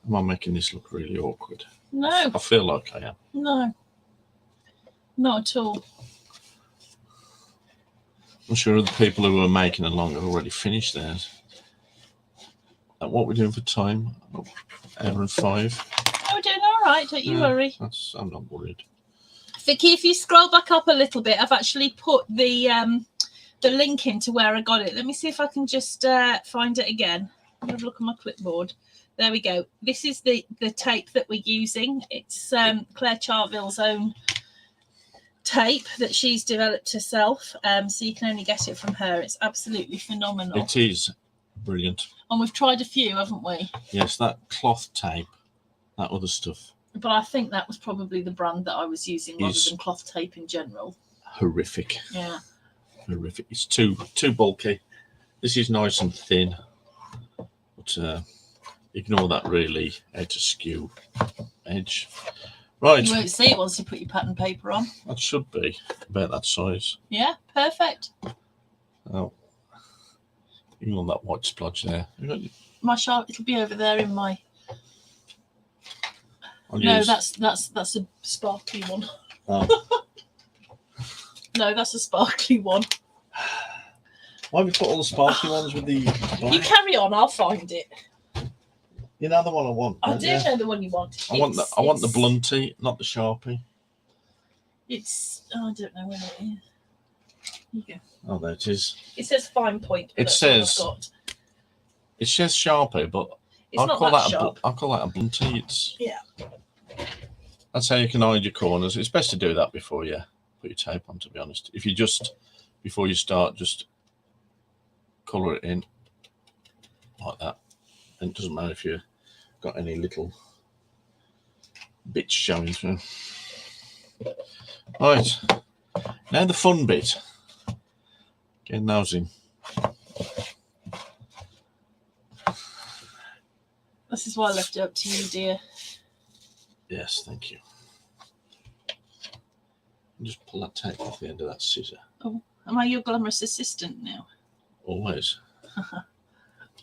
Am I making this look really awkward?
No.
I feel like I am.
No. Not at all.
I'm sure the people who are making along have already finished theirs. What we're doing for time? Hour and 5.
Oh, we're doing all right. Don't you worry.
I'm not worried.
Vicky, if you scroll back up a little bit, I've actually put the link into where I got it. Let me see if I can just find it again. I'm going to look at my clipboard. There we go. This is the tape that we're using. It's Claire Charville's own tape that she's developed herself. So you can only get it from her. It's absolutely phenomenal.
It is brilliant.
And we've tried a few, haven't we?
Yes, that cloth tape, that other stuff.
But I think that was probably the brand that I was using rather than cloth tape in general.
Horrific.
Yeah.
Horrific. It's too bulky. This is nice and thin. But ignore that really out of skew edge. Right.
You won't see it once you put your pattern paper on.
That should be about that size.
Yeah, perfect.
Oh. You want that white splodge there.
My sharp, it'll be over there in my... that's a sparkly one.
Oh.
No, that's a sparkly one.
Why have we put all the sparkly ones with the black?
You carry on, I'll find it.
You know the one I want.
I do know the one you want.
I want the blunty, not the sharpie.
It's I don't know where it is. Here you go.
Oh, there it is.
It says fine point.
It says sharpie, but I'll call that a blunty. It's That's how you can hide your corners. It's best to do that before you put your tape on, to be honest. If you just before you start, just colour it in like that. And it doesn't matter if you've got any little bits showing through. Right, now the fun bit. Getting those in.
This is why I left it up to you, dear.
Yes, thank you. Just pull that tape off the end of that scissor.
Oh, am I your glamorous assistant now?
Always.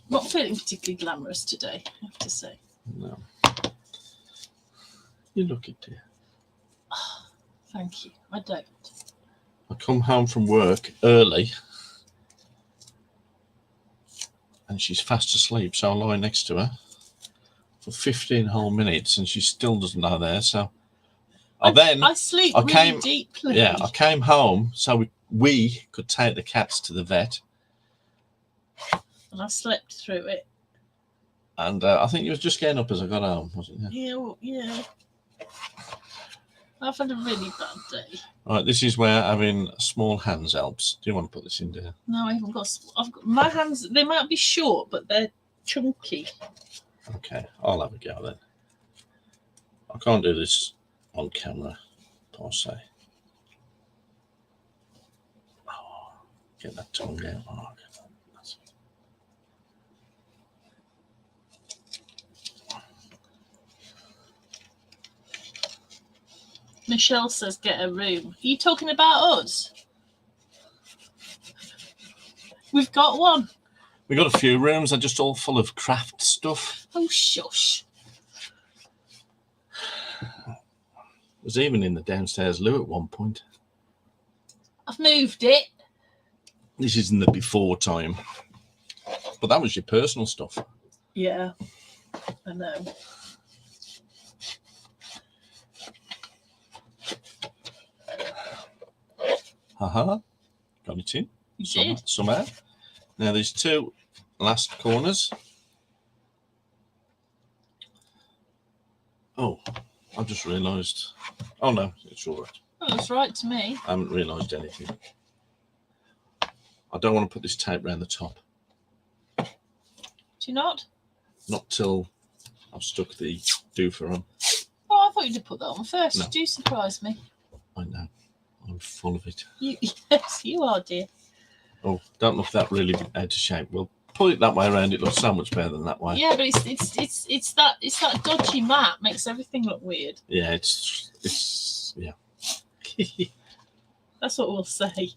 Not feeling particularly glamorous today, I have to say.
No. You look it, dear.
Oh, thank you. I don't.
I come home from work early and she's fast asleep, so I lie next to her for 15 whole minutes and she still doesn't know there. So I
sleep really deeply.
Yeah, I came home so we could take the cats to the vet.
And I slept through it.
And I think you was just getting up as I got home, wasn't you?
Yeah, well, yeah. I've had a really bad day.
Right, this is where having small hands helps. Do you want to put this in there?
No, I haven't got. I've got my hands. They might be short, but they're chunky.
Okay, I'll have a go then. I can't do this on camera, per se. Oh, get that tongue out, Mark.
Michelle says, get a room. Are you talking about us? We've got one.
We've got a few rooms. They're just all full of craft stuff.
Oh, shush.
Was even in the downstairs loo at one point.
I've moved it.
This is in the before time. But that was your personal stuff.
Yeah, I know.
Got it in.
You did.
Somehow. Now there's two last corners. Oh, I've just realised. Oh no, it's all right.
Oh, that's right to me.
I haven't realised anything. I don't want to put this tape around the top.
Do you not?
Not till I've stuck the doofer on.
Oh, I thought you'd put that on first.
No.
You do surprise me.
I know. I'm full of it.
Yes, you are, dear.
Oh, don't look that really out of shape. We'll pull it that way around. It looks so much better than that way.
Yeah, but it's that dodgy mat makes everything look weird.
Yeah, it's yeah.
That's what we'll say.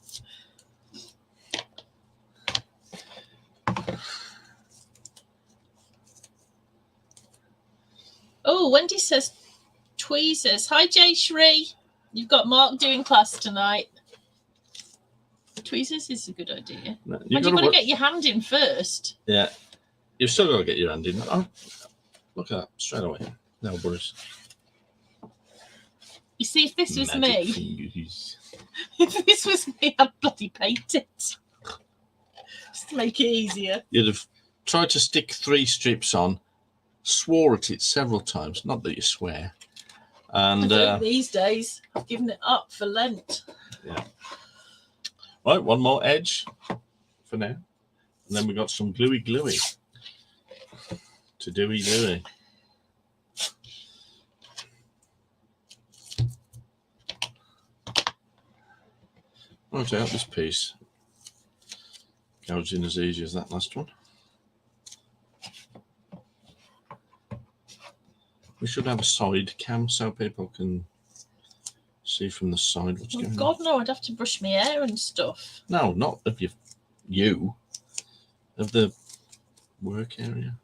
Oh, Wendy says tweezers. Hi, Jay Shree. You've got Mark doing class tonight. Tweezers is a good idea.
No,
But you've got to get your hand in first.
Yeah, you've still got to get your hand in. Oh, look at that straight away. No worries.
You see, if this was
Magic
me,
fingers.
if this was me, I'd bloody paint it just to make it easier.
You'd have tried to stick 3 strips on, swore at it several times. Not that you swear. And
These days, I've given it up for Lent.
Yeah. Right, one more edge for now. And then we've got some gluey to doey. Right out, this piece goes in as easy as that last one. We should have a side cam so people can see from the side what's going
God,
on.
no, I'd have to brush my hair and stuff.
No, not of you. Of the work area.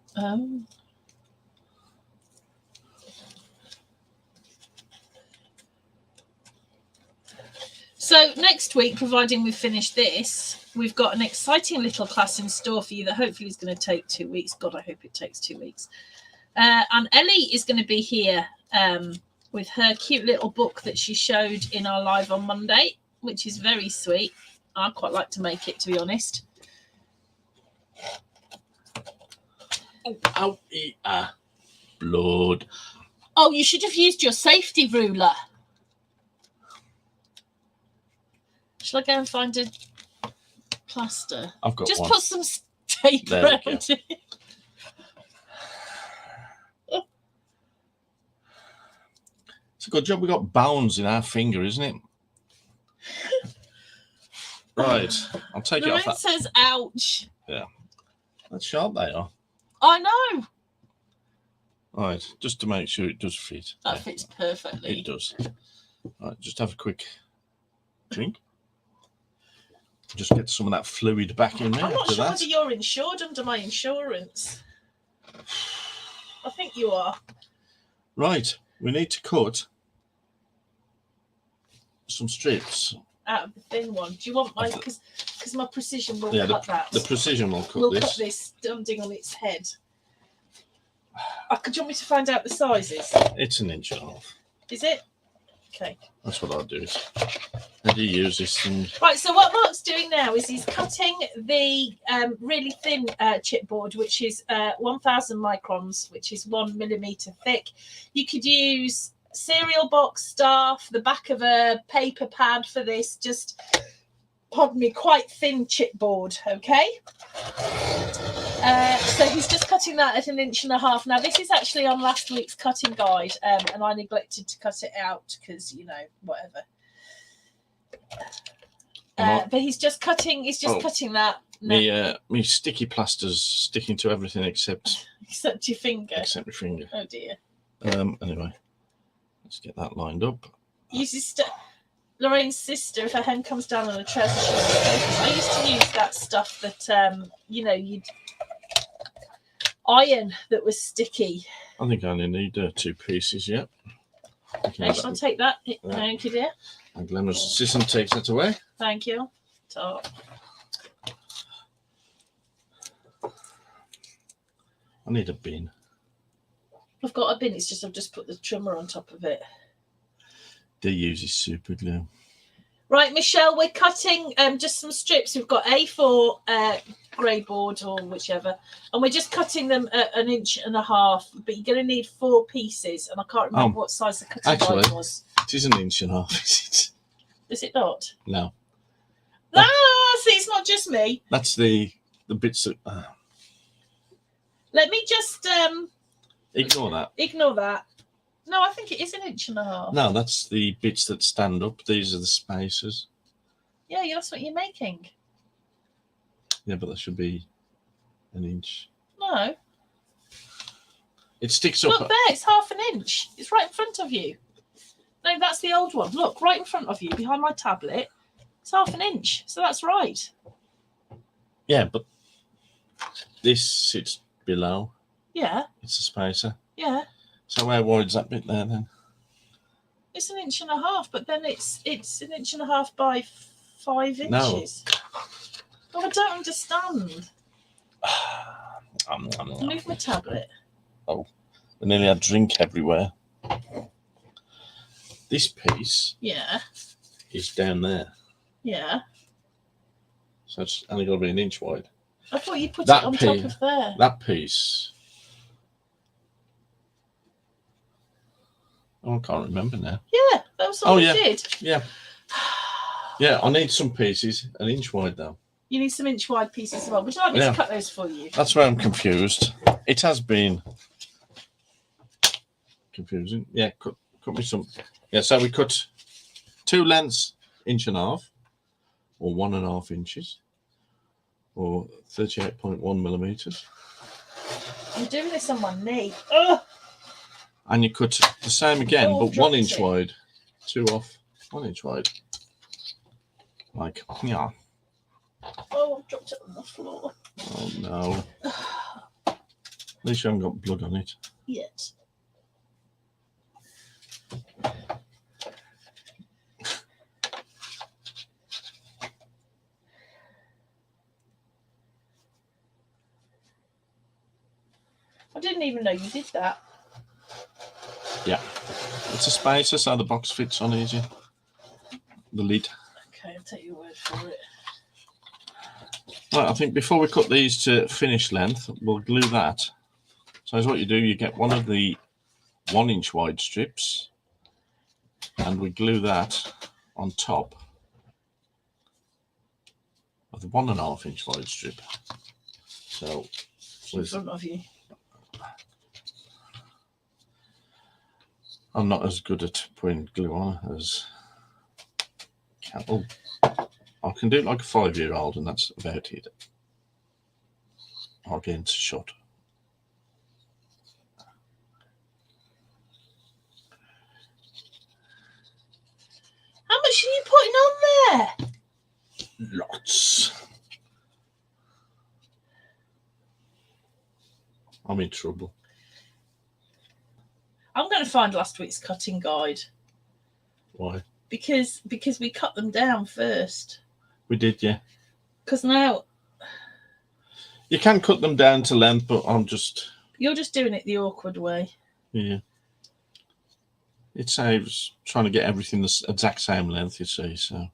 So next week, providing we've finished this, we've got an exciting little class in store for you that hopefully is going to take 2 weeks. God, I hope it takes 2 weeks. And Ellie is going to be here with her cute little book that she showed in our live on Monday, which is very sweet. I'd quite like to make it, to be honest.
Oh, blood.
Oh, you should have used your safety ruler. Shall I go and find a plaster?
I've got
Just
one.
put some tape
There
around
we go.
it.
It's a good job we got bounds in our finger, isn't it? Right, I'll take it off
Lorraine
that.
says, ouch.
Yeah, that's sharp they are.
I know.
Right, just to make sure it does fit.
That fits perfectly.
It does. Right, just have a quick drink. Just get some of that fluid back in there.
I'm not
after
sure
that.
whether you're insured under my insurance. I think you are.
Right, we need to cut some strips.
Out of the thin one. Do you want my... Because my precision will cut that.
The precision will cut
we'll
this.
cut this standing on its head. Do you want me to find out the sizes?
It's 1.5 inches.
Is it? Okay.
That's what I'll do. How do you use this thing?
Right, so what Mark's doing now is he's cutting the really thin chipboard, which is 1,000 microns, which is 1 millimeter thick. You could use cereal box staff, the back of a paper pad for this, just, pardon me, quite thin chipboard, okay? So he's just cutting that at 1.5 inches. Now, this is actually on last week's cutting guide, and I neglected to cut it out because, you know, whatever. But he's just cutting. He's just cutting that.
Me sticky plaster's sticking to everything except
your finger.
Except my finger.
Oh dear.
Anyway, let's get that lined up.
Lorraine's sister, if her hen comes down on a trouser, I used to use that stuff that you know, you'd iron that was sticky.
I think I only need 2 pieces. Yeah.
Okay, shall I take that? Thank you, dear.
And Glen's assistant takes that away.
Thank you. Top.
I need a bin.
I've got a bin. It's just I've just put the trimmer on top of it.
They use is super glue. Right,
Michelle, we're cutting just some strips. We've got A4 grey board or whichever, and we're just cutting them at 1.5 inches. But you're going to need 4 pieces, and I can't remember what size the cutting guide was.
It is 1.5 inches, is it?
Is it not?
No.
See, it's not just me.
That's the bits that.
Let me just
ignore that.
Ignore that. No, I think it is 1.5 inches.
No, that's the bits that stand up. These are the spacers.
Yeah, that's what you're making.
Yeah, but that should be 1 inch.
No.
It sticks up.
Look there, it's 1/2 inch. It's right in front of you. No, that's the old one. Look, right in front of you, behind my tablet. It's 1/2 inch, so that's right.
Yeah, but this sits below.
Yeah.
It's a spacer.
Yeah.
So how wide's that bit there then?
It's 1.5 inches, but then it's 1.5 inches by 5 inches.
No.
Well, I don't understand. Move my tablet.
Oh, we nearly had drink everywhere. This piece.
Yeah.
Is down there.
Yeah.
So it's only got to be 1 inch wide.
I thought you put it on top of there.
That piece. Oh, I can't remember now.
Yeah, that was all we did.
Yeah. Yeah, I need some pieces 1 inch wide though.
You need some inch wide pieces as well. Would you like me to cut those for you?
That's where I'm confused. It has been confusing. Yeah, cut me some. Yeah, so we cut 2 lengths, 1.5 inches, or 1.5 inches, or 38.1 millimeters.
I'm doing this on my knee. Ugh.
And you cut the same again,
Oh,
but 1 inch
dropped it.
wide. 2 off, 1 inch wide. Like, yeah.
Oh, I've dropped it on the floor.
Oh no. At least you haven't got blood on it.
Yet. I didn't even know you did that.
Yeah. It's a spacer so the box fits on easier. The lid.
Okay, I'll take your word for it.
Right, I think before we cut these to finish length, we'll glue that. So as what you do, you get one of the 1 inch wide strips and we glue that on top of the 1.5 inch wide strip. So
In front of you.
I'm not as good at putting glue on as oh, I can do it like a 5-year-old and that's about it. I'll get into shot.
How much are you putting on there?
Lots. I'm in trouble.
I'm going to find last week's cutting guide.
Why?
Because we cut them down first.
We did, yeah.
Because now
you can cut them down to length, but
you're just doing it the awkward way.
Yeah. It saves trying to get everything the exact same length, you see, so.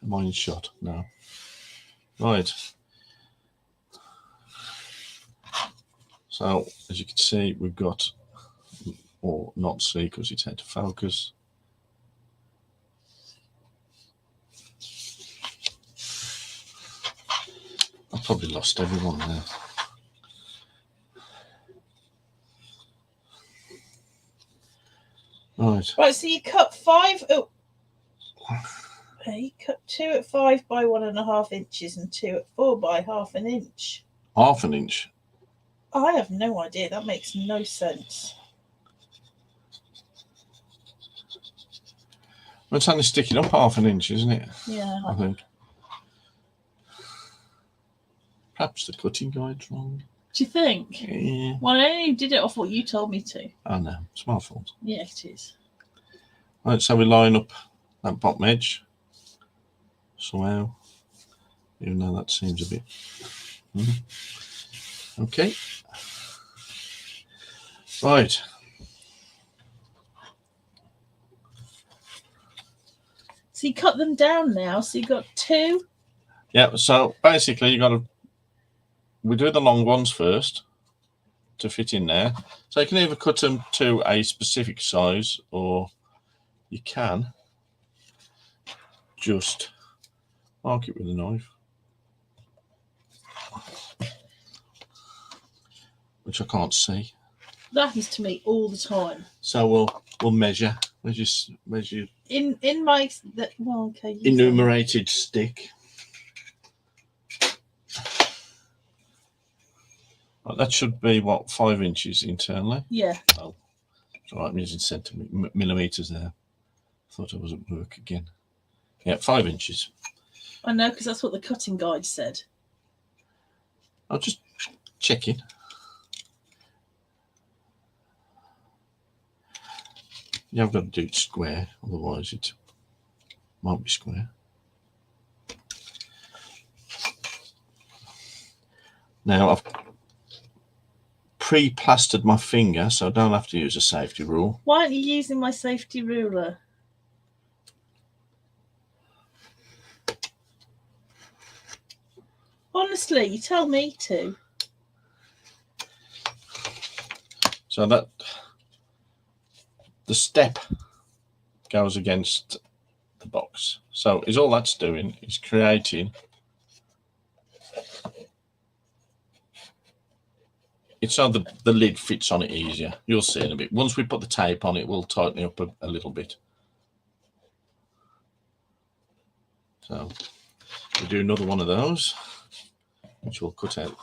Am I in shot? No. Right. So, as you can see, we've got, or not see because it's out of focus. I've probably lost everyone there. Right,
so you cut 5. Oh, you cut 2 at 5 by 1.5 inches and 2 at 4 by 1/2 inch.
1/2 inch.
I have no idea. That makes no sense.
Well, it's only sticking up 1/2 inch, isn't it?
Yeah.
I think. Perhaps the cutting guide's wrong.
Do you think?
Yeah.
Well, I only did it off what you told me to.
Oh no, it's my fault.
Yeah, it is.
Right, so we line up that bottom edge somehow, even though that seems a bit. Okay. Right.
So you cut them down now. So you got 2.
Yeah. So basically, you got to. We do the long ones first to fit in there. So you can either cut them to a specific size, or you can just mark it with a knife, which I can't see.
That happens to me all the time.
So we'll measure
in my well, okay.
Enumerated stick. Right, that should be what, 5 inches internally.
Yeah.
Oh, it's all right. I'm using millimeters there. Thought I was at work again. Yeah, 5 inches.
I know, because that's what the cutting guide said.
I'll just check it. Yeah, I've got to do it square, otherwise it won't be square. Now I've pre-plastered my finger, so I don't have to use a safety rule.
Why aren't you using my safety ruler? Honestly, you tell me to.
So that the step goes against the box. So is all that's doing is creating it's so the lid fits on it easier. You'll see in a bit. Once we put the tape on it, we'll tighten it up a little bit. So we do another one of those, which we'll cut out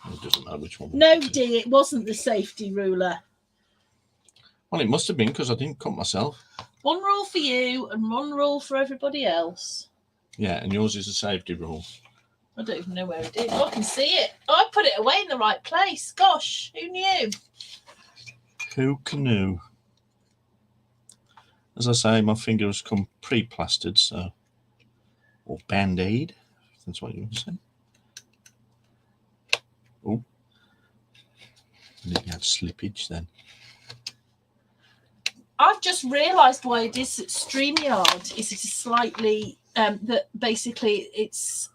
It doesn't matter which one.
No, dear, it wasn't the safety ruler.
Well, it must have been because I didn't cut myself.
One rule for you and one rule for everybody else.
Yeah, and yours is a safety rule.
I don't even know where it is. Oh, I can see it. Oh, I put it away in the right place. Gosh, who knew?
Who knew? As I say, my finger has come pre-plastered, so, or band-aid, if that's what you want to say. Oh, maybe had slippage then.
I've just realised why it is that StreamYard is slightly that basically it's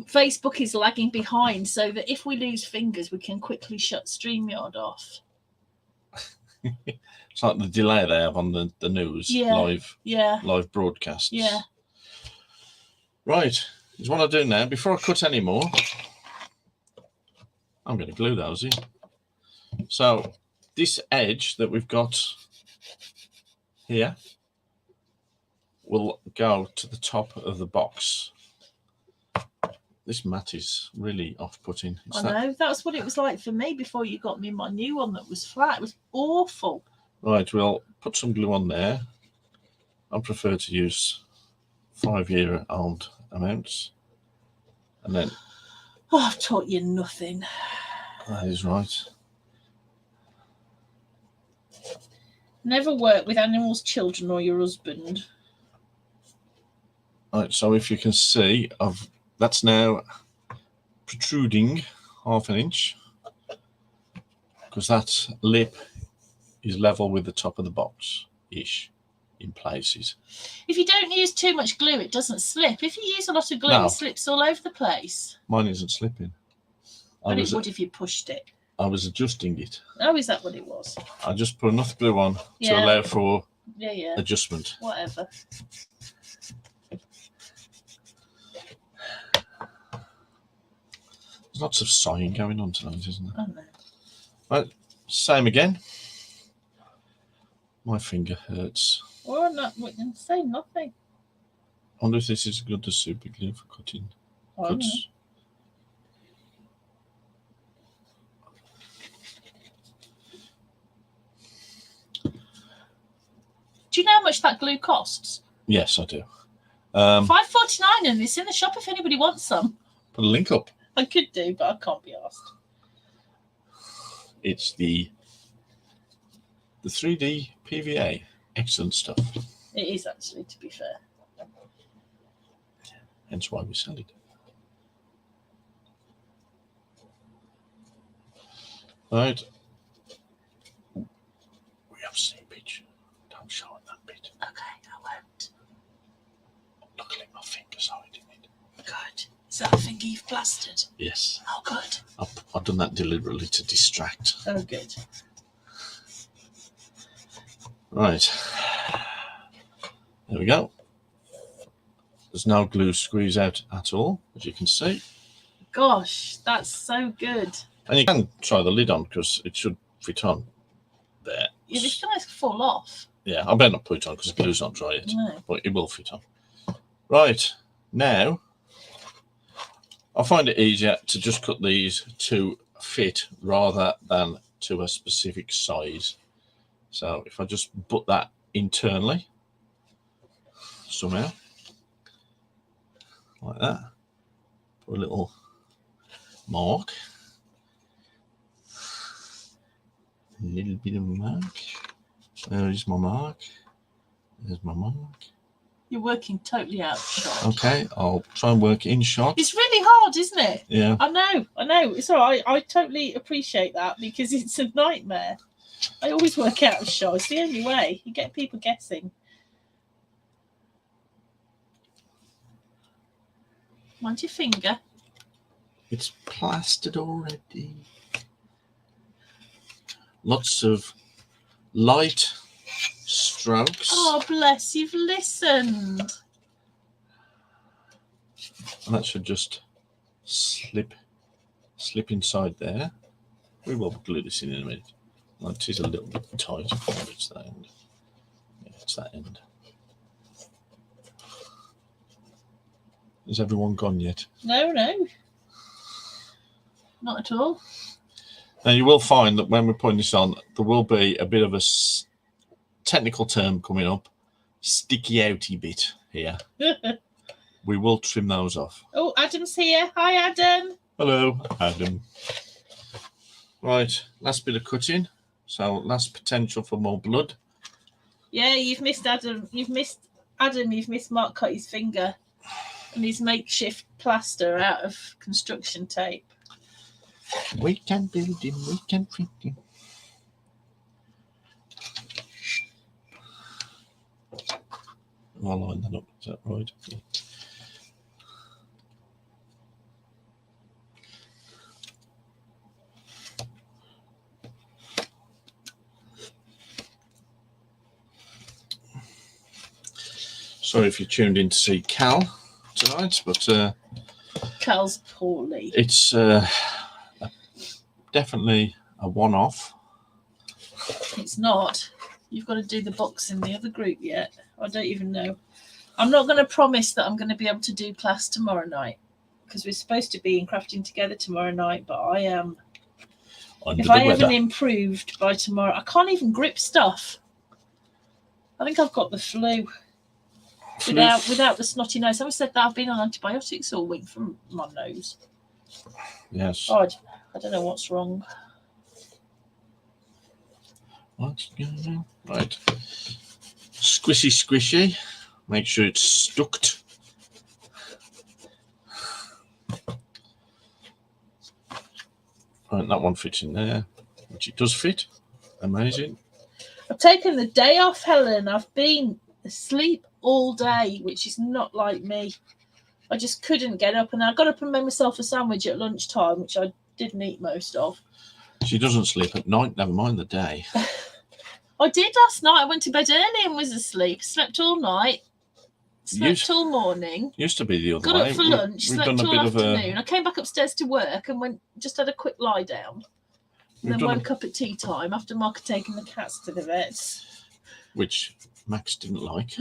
Facebook is lagging behind, so that if we lose fingers, we can quickly shut StreamYard off.
It's like the delay they have on the news, live broadcasts.
Yeah.
Right, here's what I do now. Before I cut any more, I'm going to glue those in. So this edge that we've got here will go to the top of the box. This mat is really off-putting.
I know. That's what it was like for me before you got me my new one that was flat. It was awful.
Right, we'll put some glue on there. I prefer to use 5-year-old amounts. And then...
Oh, I've taught you nothing.
That is right.
Never work with animals, children, or your husband.
Right, so if you can see, that's now protruding 1/2 inch, because that lip is level with the top of the box-ish in places.
If you don't use too much glue, it doesn't slip. If you use a lot of glue,
No.
It slips all over the place.
Mine isn't slipping.
But it would if you pushed it.
I was adjusting it.
Oh, is that what it was?
I just put enough glue on to allow for adjustment.
Whatever.
There's lots of sighing going on tonight, isn't there?
I know.
Right, same again. My finger hurts.
Well, we can say nothing.
I wonder if this is good as super glue for cutting cuts.
Do you know how much that glue costs?
Yes, I do.
$5.49, and it's in the shop if anybody wants some.
Put a link up.
I could do, but I can't be asked.
It's the 3D PVA. Excellent stuff.
It is actually, to be fair.
Hence why we sell it. Right. We have seepage. Don't show it that bit.
Okay, I won't.
Luckily my finger's hiding it.
Good. Is that a finger you've plastered?
Yes.
Oh, good.
I've done that deliberately to distract.
Oh, good.
Right. There we go. There's no glue squeeze out at all, as you can see.
Gosh, that's so good.
And you can try the lid on because it should fit on there.
Yeah, this guy's fall off.
Yeah, I better not put it on because the glue's not dry yet.
No.
But it will fit on. Right, now I find it easier to just cut these to fit rather than to a specific size. So if I just put that internally somehow, like that, put a little mark, a little bit of mark. There is my mark. There's my mark.
You're working totally out of shot.
Okay, I'll try and work in shot.
It's really hard, isn't it?
Yeah.
I know. It's all right. I totally appreciate that because it's a nightmare. I always work out of shot. It's the only way. You get people guessing. Mind your finger.
It's plastered already. Lots of light strokes.
Oh, bless, you've listened.
And that should just slip inside there. We will glue this in a minute. Well, it is a little bit tight. It's that end. Yeah, it's that end. Is everyone gone yet?
No. Not at all.
Now you will find that when we're putting this on, there will be a bit of a technical term coming up, sticky outy bit here. We will trim those off.
Oh, Adam's here. Hi, Adam.
Hello, Adam. Right, last bit of cutting. So last potential for more blood.
Yeah, you've missed Adam. You've missed Mark cut his finger and his makeshift plaster out of construction tape.
We can build him, we can fit him. I'll line that up, is that right? Yeah. Sorry if you tuned in to see Cal tonight, but
Cal's poorly.
It's definitely a one-off.
It's not. You've got to do the box in the other group yet. I don't even know. I'm not going to promise that I'm going to be able to do class tomorrow night because we're supposed to be in crafting together tomorrow night, but I am. If I haven't improved by tomorrow, I can't even grip stuff. I think I've got the flu. Without the snotty nose. Someone said that I've been on antibiotics all week from my nose.
Yes.
Oh, I don't know what's wrong.
What's going on? Right. Squishy, squishy. Make sure it's stuck. Right, that one fits in there, which it does fit. Amazing.
I've taken the day off, Helen. I've been asleep all day, which is not like me. I just couldn't get up, and I got up and made myself a sandwich at lunchtime, which I didn't eat most of.
She doesn't sleep at night, never mind the day.
I did last night. I went to bed early and was asleep. Slept all night. Slept all morning.
Used to be the other way.
Got up for lunch. Slept all afternoon. I came back upstairs to work and just had a quick lie down. And then woke up at tea time after Mark had taken the cats to the vets.
Which Max didn't like.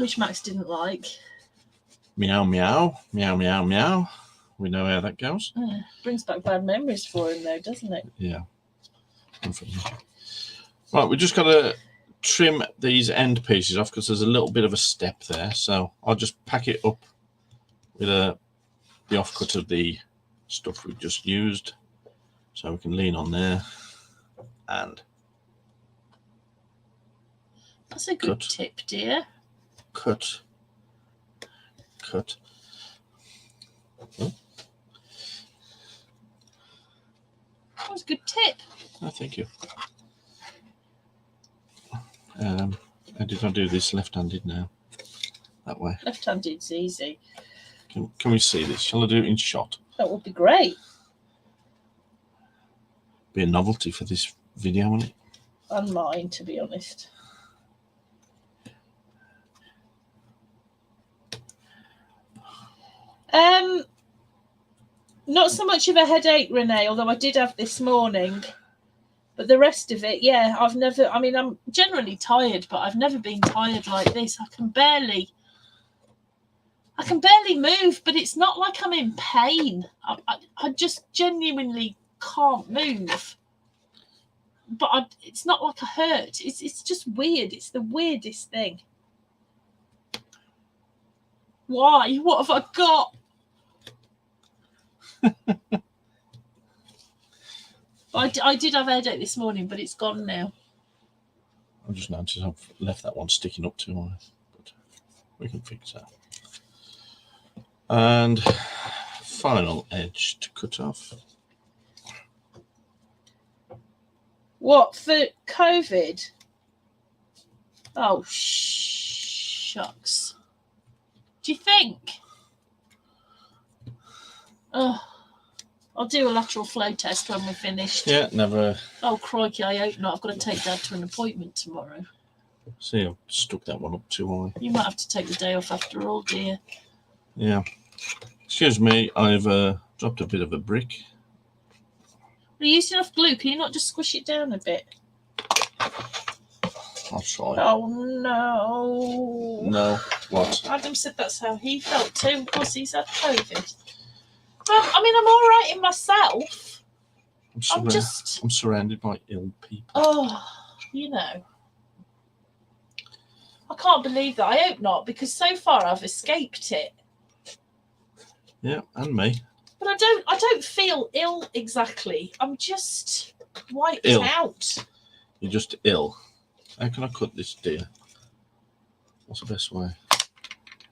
Meow, meow, meow, meow, meow. We know how that goes.
Brings back bad memories for him, though, doesn't it?
Yeah. Right, we just got to trim these end pieces off because there's a little bit of a step there. So I'll just pack it up with the offcut of the stuff we've just used. So we can lean on there and
that's a good tip, dear.
Cut. Oh.
That was a good tip.
Oh, thank you. How did I do this left-handed now? That way.
Left-handed's easy.
Can we see this? Shall I do it in shot?
That would be great.
Be a novelty for this video, wouldn't it?
And mine, to be honest. Not so much of a headache, Renee, although I did have this morning. But the rest of it, yeah, I'm generally tired, but I've never been tired like this. I can barely move, but it's not like I'm in pain. I just genuinely can't move. But it's not like I hurt. It's just weird. It's the weirdest thing. Why? What have I got? I did have a headache this morning, but it's gone now.
I just noticed I've left that one sticking up too high, but we can fix that. And final edge to cut off.
What, for COVID? Oh, shucks. Do you think? Oh, I'll do a lateral flow test when we're finished.
Yeah, never.
Oh, crikey, I hope not. I've got to take Dad to an appointment tomorrow.
See, I've stuck that one up too high.
You might have to take the day off after all, dear.
Yeah. Excuse me, I've dropped a bit of a brick.
You used enough glue. Can you not just squish it down a bit?
I'll try.
Oh, no.
No, what?
Adam said that's how he felt too. Of course, he's had COVID. Well, I'm all right in myself.
I'm surrounded by ill people.
Oh, you know. I can't believe that. I hope not, because so far I've escaped it.
Yeah, and me.
But I don't feel ill exactly. I'm just wiped out.
You're just ill. How can I cut this, dear? What's the best way?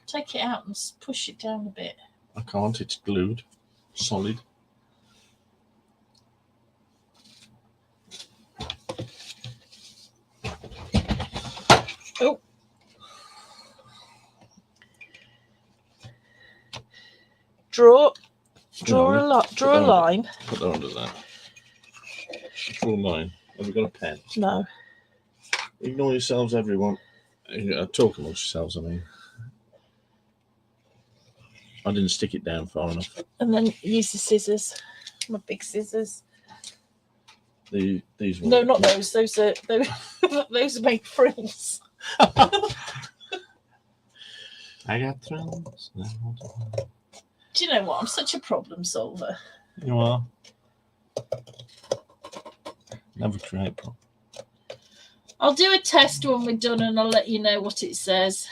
Take it out and push it down a bit.
I can't. It's glued, solid.
Oh. Draw a line.
Put that under there. Draw a line. Have we got a pen?
No.
Ignore yourselves, everyone. Talk amongst yourselves, I mean. I didn't stick it down far enough.
And then use the scissors. My big scissors.
These ones.
No, not those. Those are make frills.
I got thrills.
Do you know what? I'm such a problem solver.
You are. Never create problems.
I'll do a test when we're done and I'll let you know what it says.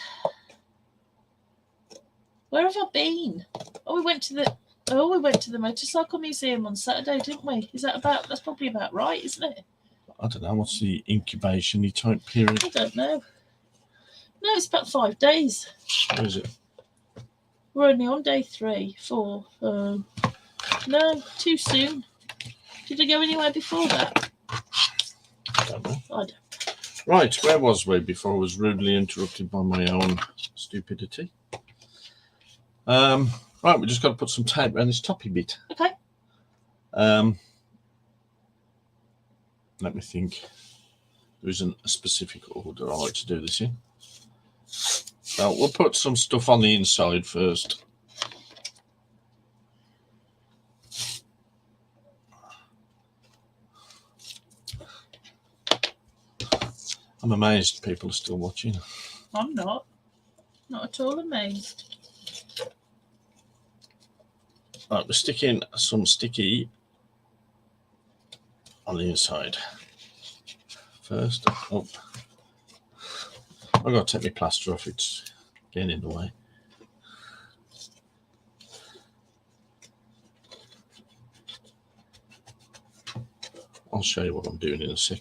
Where have I been? We went to the motorcycle museum on Saturday, didn't we? That's probably about right, isn't it?
I don't know. What's the incubation type period?
I don't know. No, it's about 5 days.
What is it?
We're only on day 3, 4. No, too soon. Did I go anywhere before that?
I don't know.
I don't.
Right, where was we before I was rudely interrupted by my own stupidity? Right, we just got to put some tape around this toppy bit.
Okay.
Let me think. There isn't a specific order I like to do this in. Well, we'll put some stuff on the inside first. I'm amazed people are still watching.
I'm not. Not at all amazed.
Right, we're sticking some sticky on the inside. First, oh, I've got to take my plaster off, it's getting in the way. I'll show you what I'm doing in a sec,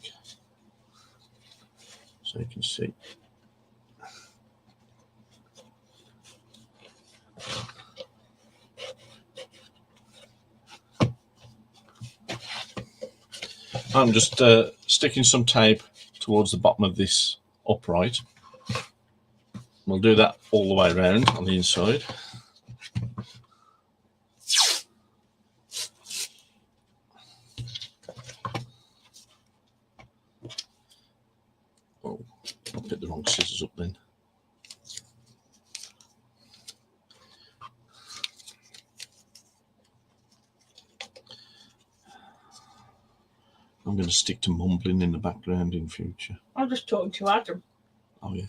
so you can see. I'm just sticking some tape towards the bottom of this upright. We'll do that all the way around on the inside. Oh, I picked the wrong scissors up then. I'm going to stick to mumbling in the background in future.
I'm just talking to Adam.
Oh, yeah.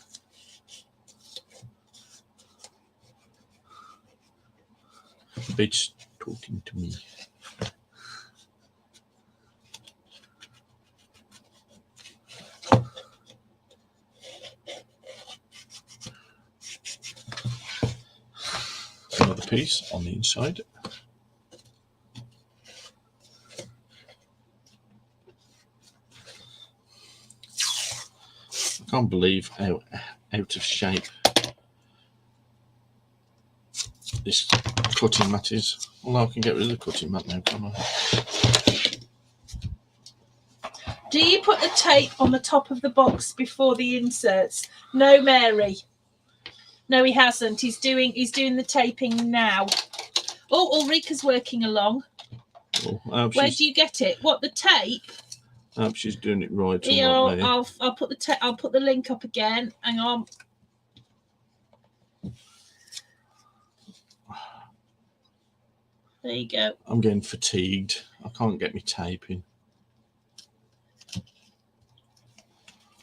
Bitch talking to me. Another piece on the inside. I can't believe how out of shape this cutting mat is. Well, I can get rid of the cutting mat now, can't I?
Do you put the tape on the top of the box before the inserts? No, Mary. No, he hasn't. He's doing the taping now. Oh, Ulrika's working along.
Oh,
where do you get it? What, the tape?
I hope she's doing it right.
Here, I'll put the link up again. Hang on. There you go.
I'm getting fatigued. I can't get me taping.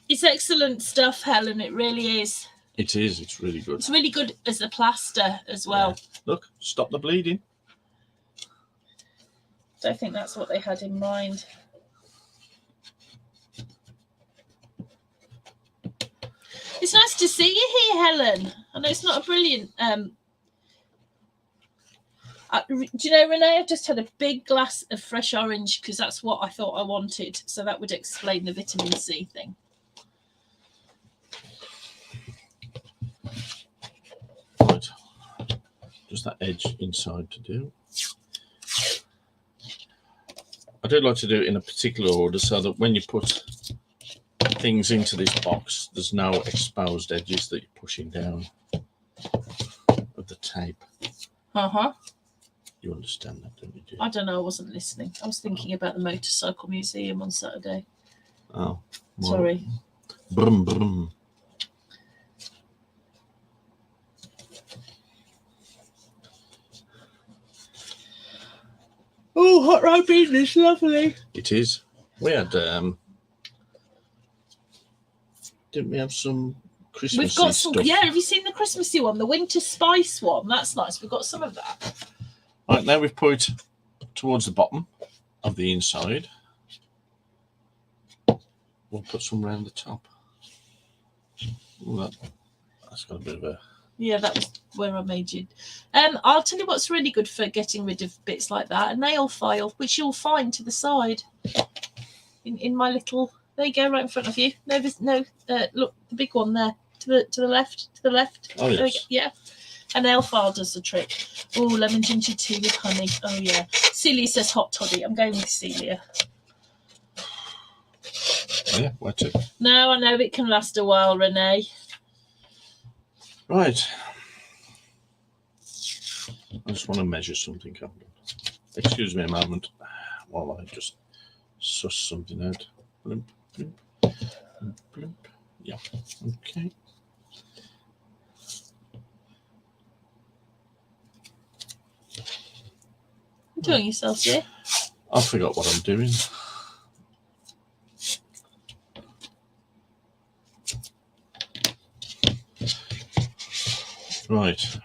It's excellent stuff, Helen. It really is.
It is. It's really good.
It's really good as a plaster as well.
Yeah. Look, stop the bleeding.
Don't think that's what they had in mind. It's nice to see you here, Helen. I know it's not a brilliant. Do you know, Renee? I've just had a big glass of fresh orange because that's what I thought I wanted. So that would explain the vitamin C thing.
Right. Just that edge inside to do. I do like to do it in a particular order so that when you put things into this box, there's no exposed edges that you're pushing down of the tape. You understand that, don't you, dear?
I don't know. I wasn't listening. I was thinking about the motorcycle museum on Saturday.
Oh, well,
sorry.
Brum brum.
Oh, hot rod bean is lovely.
It is. We had, didn't we have some Christmassy
We've got some.
stuff?
Yeah, have you seen the Christmassy one, the winter spice one? That's nice. We've got some of that.
Right, now we've put it towards the bottom of the inside. We'll put some around the top. Ooh, that's got a bit of a...
Yeah, that was where I made you. I'll tell you what's really good for getting rid of bits like that: a nail file, which you'll find to the side in my little. There you go, right in front of you. No, look, the big one there to the left.
Oh yes.
Yeah, a nail file does the trick. Oh, lemon ginger tea with honey. Oh yeah. Celia says hot toddy. I'm going with Celia.
Yeah, where to?
No, I know it can last a while, Renee.
Right. I just want to measure something up. Excuse me a moment while I just suss something out. Blimp, blimp, blimp, blimp. Yeah, okay.
You're doing yourself, dear.
I forgot what I'm doing. Right.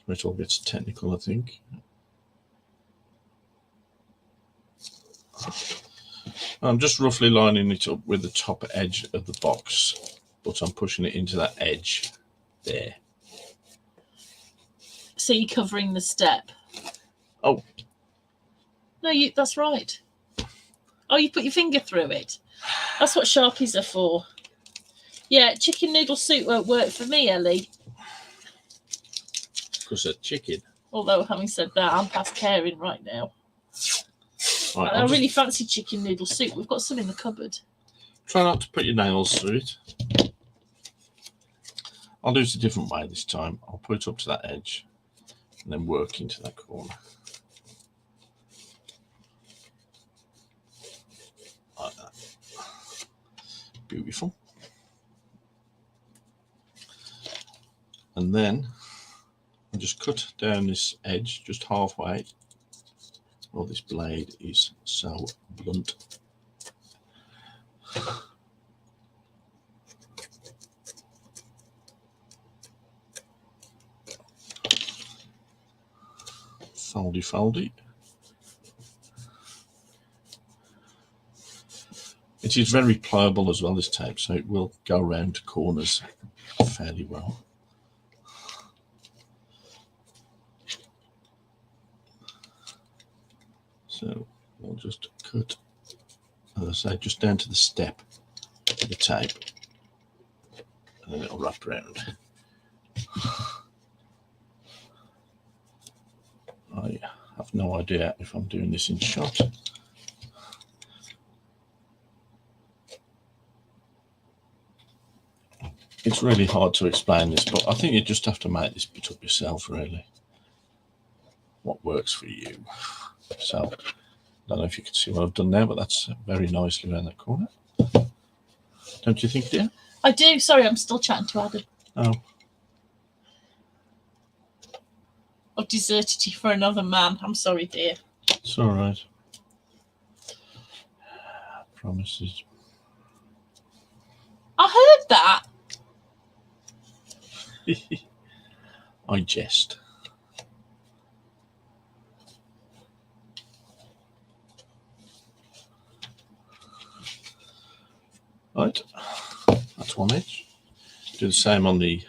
It all gets technical, I think. I'm just roughly lining it up with the top edge of the box, but I'm pushing it into that edge there.
So you're covering the step.
Oh.
No, that's right. Oh, you put your finger through it. That's what Sharpies are for. Yeah, chicken noodle soup won't work for me, Ellie.
Because of chicken.
Although, having said that, I'm past caring right now. Right, I really fancy chicken noodle soup. We've got some in the cupboard.
Try not to put your nails through it. I'll do it a different way this time. I'll put it up to that edge and then work into that corner. Like that. Beautiful. And then I just cut down this edge just halfway. Well, this blade is so blunt. Foldy, foldy. It is very pliable as well, this tape, so it will go around corners fairly well. So we'll just cut, as I say, just down to the step of the tape, and then it'll wrap around. I have no idea if I'm doing this in shot. It's really hard to explain this, but I think you just have to make this bit up yourself, really. What works for you. So, I don't know if you can see what I've done there, but that's very nicely around that corner. Don't you think, dear?
I do. Sorry, I'm still chatting to Adam.
Oh.
I've deserted you for another man. I'm sorry, dear.
It's all right. Promises.
I heard that.
I jest. Right, that's one edge. Do the same on the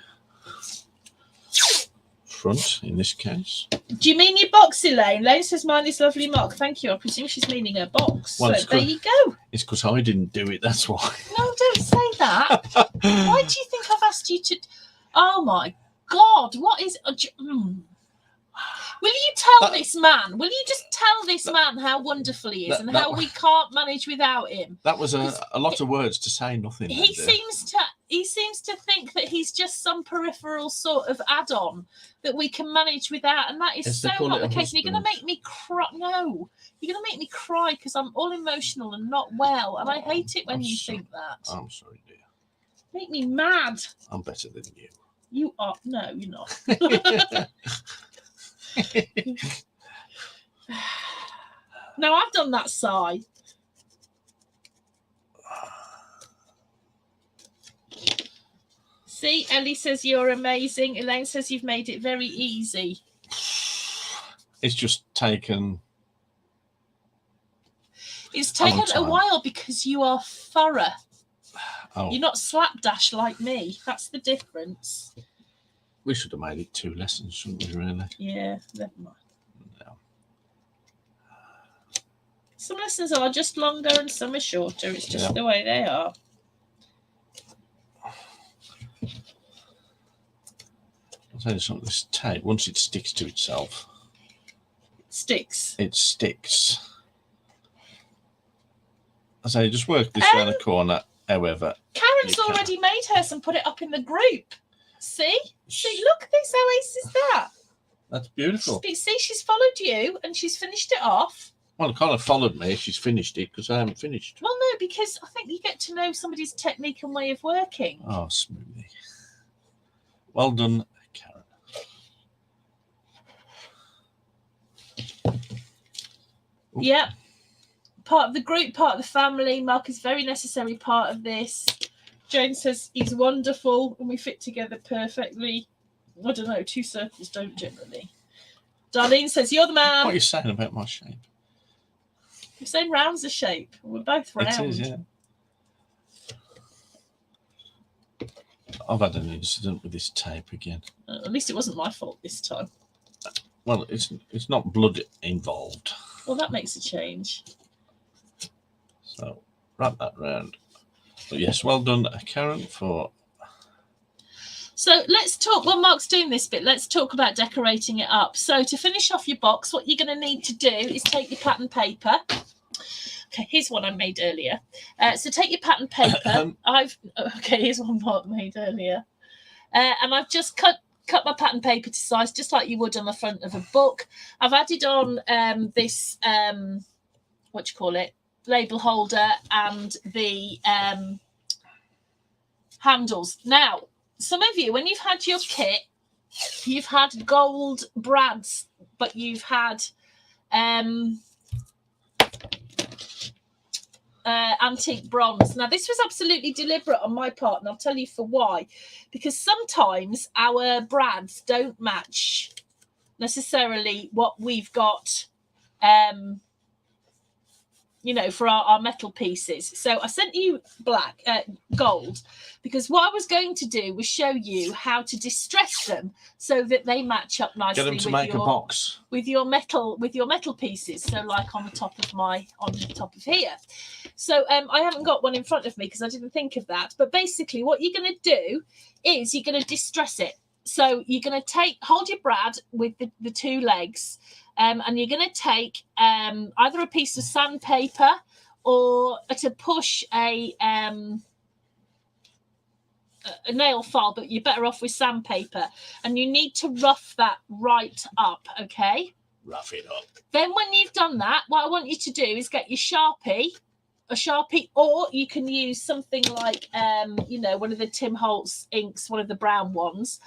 front in this case.
Do you mean your box, Elaine? Elaine says mine is lovely mock. Thank you. I presume she's meaning her box.
Well,
so there you go.
It's because I didn't do it, that's why.
No, don't say that. Why do you think I've asked you to? Oh my God! What is? Will you tell this man? Will you just tell this man how wonderful he is and how we can't manage without him?
That was a lot of words to say nothing.
He seems to think that he's just some peripheral sort of add-on that we can manage without, and that is so not the case. And you're going to make me cry. No, you're going to make me cry because I'm all emotional and not well, and I hate it when you think that.
I'm sorry, dear.
Make me mad.
I'm better than you.
You are. No, you're not. No, I've done that sigh. See, Ellie says you're amazing. Elaine says you've made it very easy.
It's just taken.
It's taken a while because you are thorough.
Oh.
You're not slapdash like me. That's the difference.
We should have made it 2 lessons, shouldn't we, really?
Yeah, never mind.
No.
Some lessons are just longer and some are shorter. It's just the way they are.
I'll tell you something, this tape, once it sticks to itself.
It sticks.
I say, just work this around the corner, however.
Karen's already made hers and put it up in the group. See, look at this. How ace is that?
That's beautiful.
See, she's followed you and she's finished it off.
Well, kind of followed me. She's finished it because I haven't finished.
Well, no, because I think you get to know somebody's technique and way of working.
Oh, smoothie. Well done, Karen.
Ooh. Yeah. Part of the group, part of the family. Mark is a very necessary part of this. Jane says he's wonderful and we fit together perfectly. I don't know, 2 circles don't generally. Darlene says, you're the man.
What are you saying about my shape?
You're saying round's a shape. We're both round.
It is, yeah. I've had an incident with this tape again.
At least it wasn't my fault this time.
Well, it's not blood involved.
Well, that makes a change.
So, wrap that round. But yes, well done, Karen, for...
So let's talk, while Mark's doing this bit, let's talk about decorating it up. So to finish off your box, what you're going to need to do is take your pattern paper. Okay, here's one I made earlier. So take your pattern paper. Here's one Mark made earlier. And I've just cut my pattern paper to size, just like you would on the front of a book. I've added on this, label holder and the handles. Now, some of you, when you've had your kit, you've had gold brads, but you've had antique bronze. Now, this was absolutely deliberate on my part, and I'll tell you for why. Because sometimes our brads don't match necessarily what we've got for our metal pieces. So I sent you gold, because what I was going to do was show you how to distress them so that they match up nicely.
Get them to make a box
with your metal pieces. So like on the top of here. So I haven't got one in front of me because I didn't think of that. But basically, what you're going to do is you're going to distress it. So you're going to hold your brad with the 2 legs. And you're going to take either a piece of sandpaper or to push a nail file, but you're better off with sandpaper. And you need to rough that right up, okay?
Rough it up.
Then when you've done that, what I want you to do is get your a Sharpie, or you can use something like, one of the Tim Holtz inks, one of the brown ones.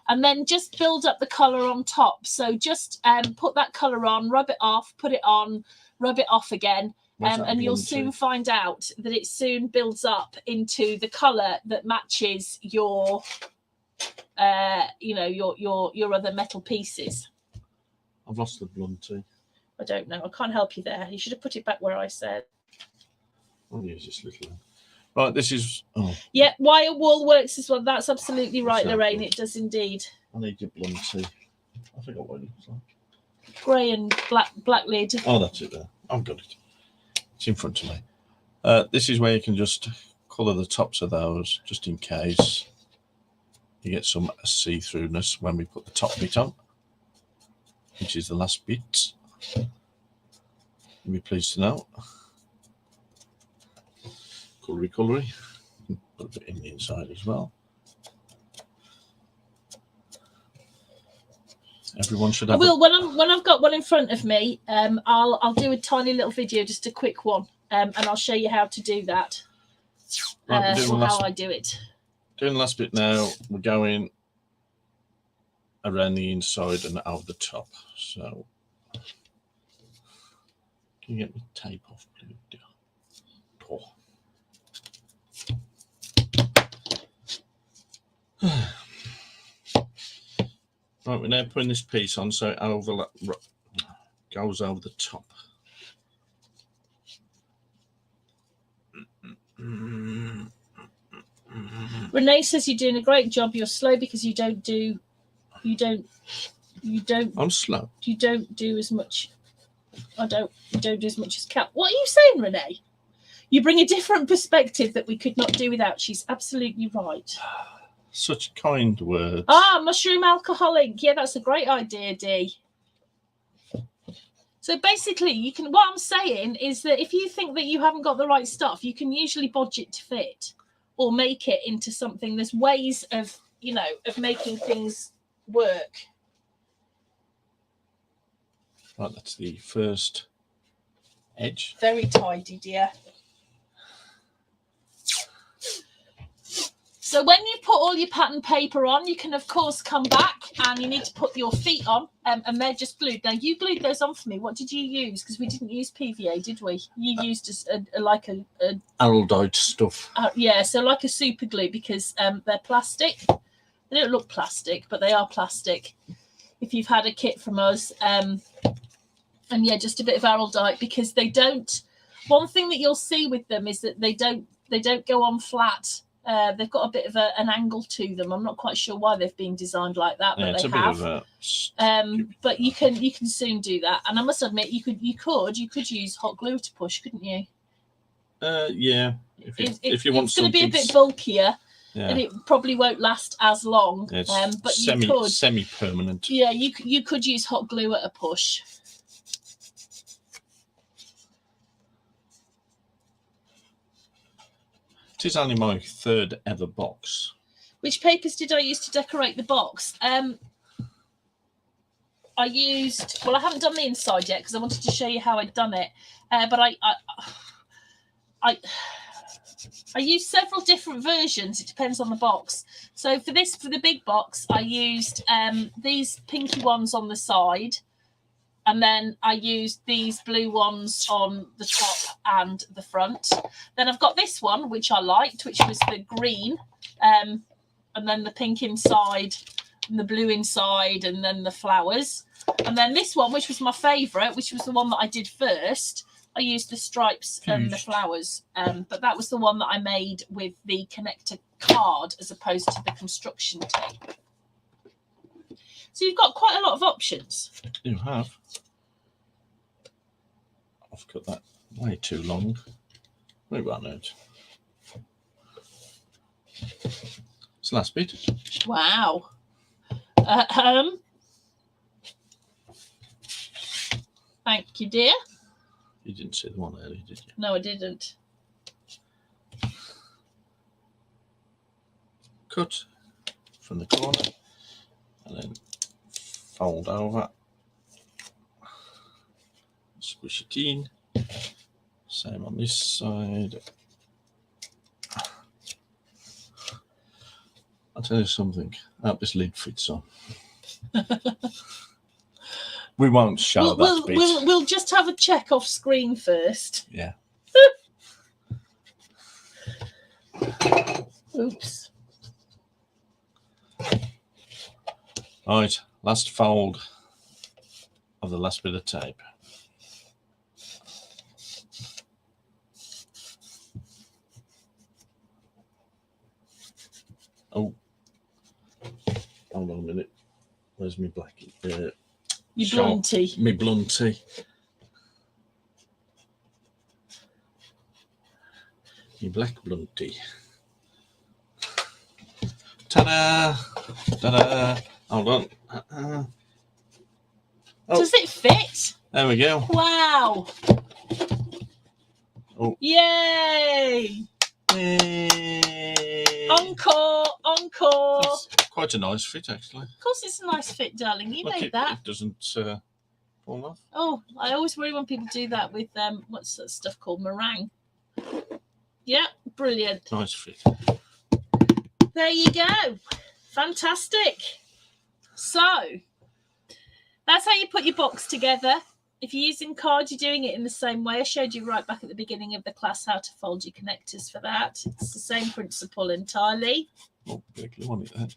And then just build up the colour on top. So just put that colour on, rub it off, put it on, rub it off again. And you'll soon find out that it soon builds up into the colour that matches your, your other metal pieces.
I've lost the blunt too.
I don't know. I can't help you there. You should have put it back where I said.
I'll use this little one. Right, this is... Oh,
Yeah, wire wool works as well. That's absolutely right,
that
Lorraine.
good?
It does indeed.
I need your blonde too. I forgot what it looks like.
Grey and black lid.
Oh, that's it there. I've got it. It's in front of me. This is where you can just colour the tops of those, just in case you get some see-throughness when we put the top bit on, which is the last bit. You'll be pleased to know. Colory. Put a bit in the inside as well. Everyone should have.
I will when I've got one in front of me. I'll do a tiny little video, just a quick one, and I'll show you how to do that.
Right,
or how I do it.
Doing the last bit now. We're going around the inside and out the top. So, can you get the tape off, please? Poor. Right, we're now putting this piece on so it goes over the top.
Renee says you're doing a great job. You're slow because you don't do
I'm slow.
You don't do as much. You don't do as much as Kat. What are you saying, Renee? You bring a different perspective that we could not do without. She's absolutely right.
Such kind words.
Mushroom alcoholic. Yeah, that's a great idea, Dee. So basically, you can. What I'm saying is that if you think that you haven't got the right stuff, you can usually bodge it to fit, or make it into something. There's ways of making things work.
Right, that's the first edge.
Very tidy, dear. So when you put all your pattern paper on, you can, of course, come back and you need to put your feet on, and they're just glued. Now, you glued those on for me. What did you use? Because we didn't use PVA, did we? You used a
Araldite stuff.
Yeah, so like a super glue, because they're plastic. They don't look plastic, but they are plastic. If you've had a kit from us, and yeah, just a bit of Araldite, because they don't. One thing that you'll see with them is that they don't go on flat. They've got a bit of an angle to them. I'm not quite sure why they've been designed like that, but they have. But you can soon do that. And I must admit, you could use hot glue to push, couldn't you?
Yeah. If you want,
it's going to be a bit bulkier,
yeah,
and it probably won't last as long. But you could
semi-permanent.
Yeah, you could use hot glue at a push.
It is only my third ever box.
Which papers did I use to decorate the box? I used. Well, I haven't done the inside yet because I wanted to show you how I'd done it. But I used several different versions. It depends on the box. So for the big box, I used these pinky ones on the side. And then I used these blue ones on the top and the front. Then I've got this one, which I liked, which was the green. And then the pink inside and the blue inside, and then the flowers. And then this one, which was my favourite, which was the one that I did first, I used the stripes and the flowers. But that was the one that I made with the connector card as opposed to the construction tape. So you've got quite a lot of options.
You have. I've cut that way too long. We run out. It's the last bit.
Wow. Thank you, dear.
You didn't see the one earlier, did you?
No, I didn't.
Cut from the corner and then fold over. Squish it in. Same on this side. I'll tell you something. I hope this lid fits on. We won't show that bit.
We'll just have a check off screen first.
Yeah.
Oops.
Right, last fold of the last bit of tape. Oh, hold on a minute. Where's my black?
Your blunty.
My blunty. My black blunty. Ta-da! Ta-da! Hold on. Oh.
Does it fit?
There we go.
Wow!
Oh.
Yay!
Yay!
Encore! Encore!
That's quite a nice fit, actually.
Of course, it's a nice fit, darling. You
Look,
know that.
It doesn't fall off.
Oh, I always worry when people do that with what's that stuff called, meringue. Yeah, brilliant.
Nice fit.
There you go. Fantastic. So that's how you put your box together. If you're using cards, you're doing it in the same way. I showed you right back at the beginning of the class how to fold your connectors for that. It's the same principle entirely.
Oh, big glue on it there.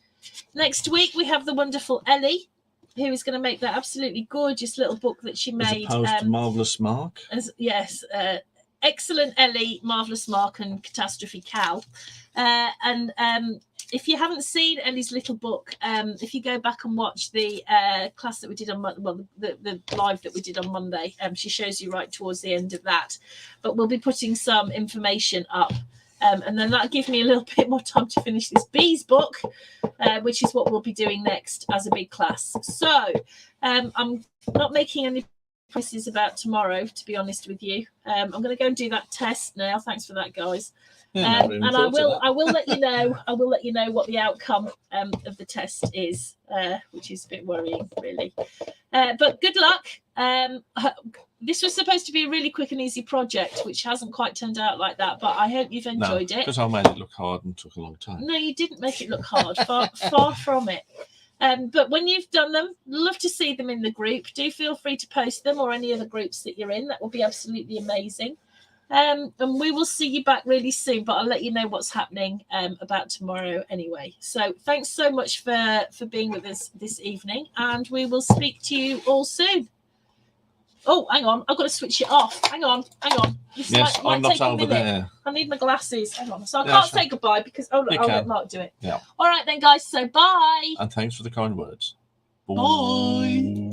Next week, we have the wonderful Ellie, who is going to make that absolutely gorgeous little book that she made.
As opposed to Marvellous Mark.
Yes, Excellent Ellie, Marvellous Mark, and Catastrophe Cal. If you haven't seen Ellie's little book, if you go back and watch the class that we did on the live that we did on Monday, she shows you right towards the end of that. But we'll be putting some information up. And then that'll give me a little bit more time to finish this bees book, which is what we'll be doing next as a big class. So I'm not making any promises about tomorrow, to be honest with you. I'm going to go and do that test now. Thanks for that, guys.
Yeah,
And I will let you know. I will let you know what the outcome of the test is, which is a bit worrying, really. But good luck. This was supposed to be a really quick and easy project, which hasn't quite turned out like that. But I hope you've enjoyed it.
Because I made it look hard and took a long time.
No, you didn't make it look hard. Far from it. But when you've done them, love to see them in the group. Do feel free to post them or any other groups that you're in. That will be absolutely amazing. And we will see you back really soon, but I'll let you know what's happening about tomorrow anyway. So thanks so much for being with us this evening, and we will speak to you all soon. Oh, hang on. I've got to switch it off. Hang on.
Yes, I'm not over there.
I need my glasses. Hang on. So I can't say goodbye because I'll let Mark do it.
Yeah.
All right then, guys. So bye.
And thanks for the kind words.
Bye.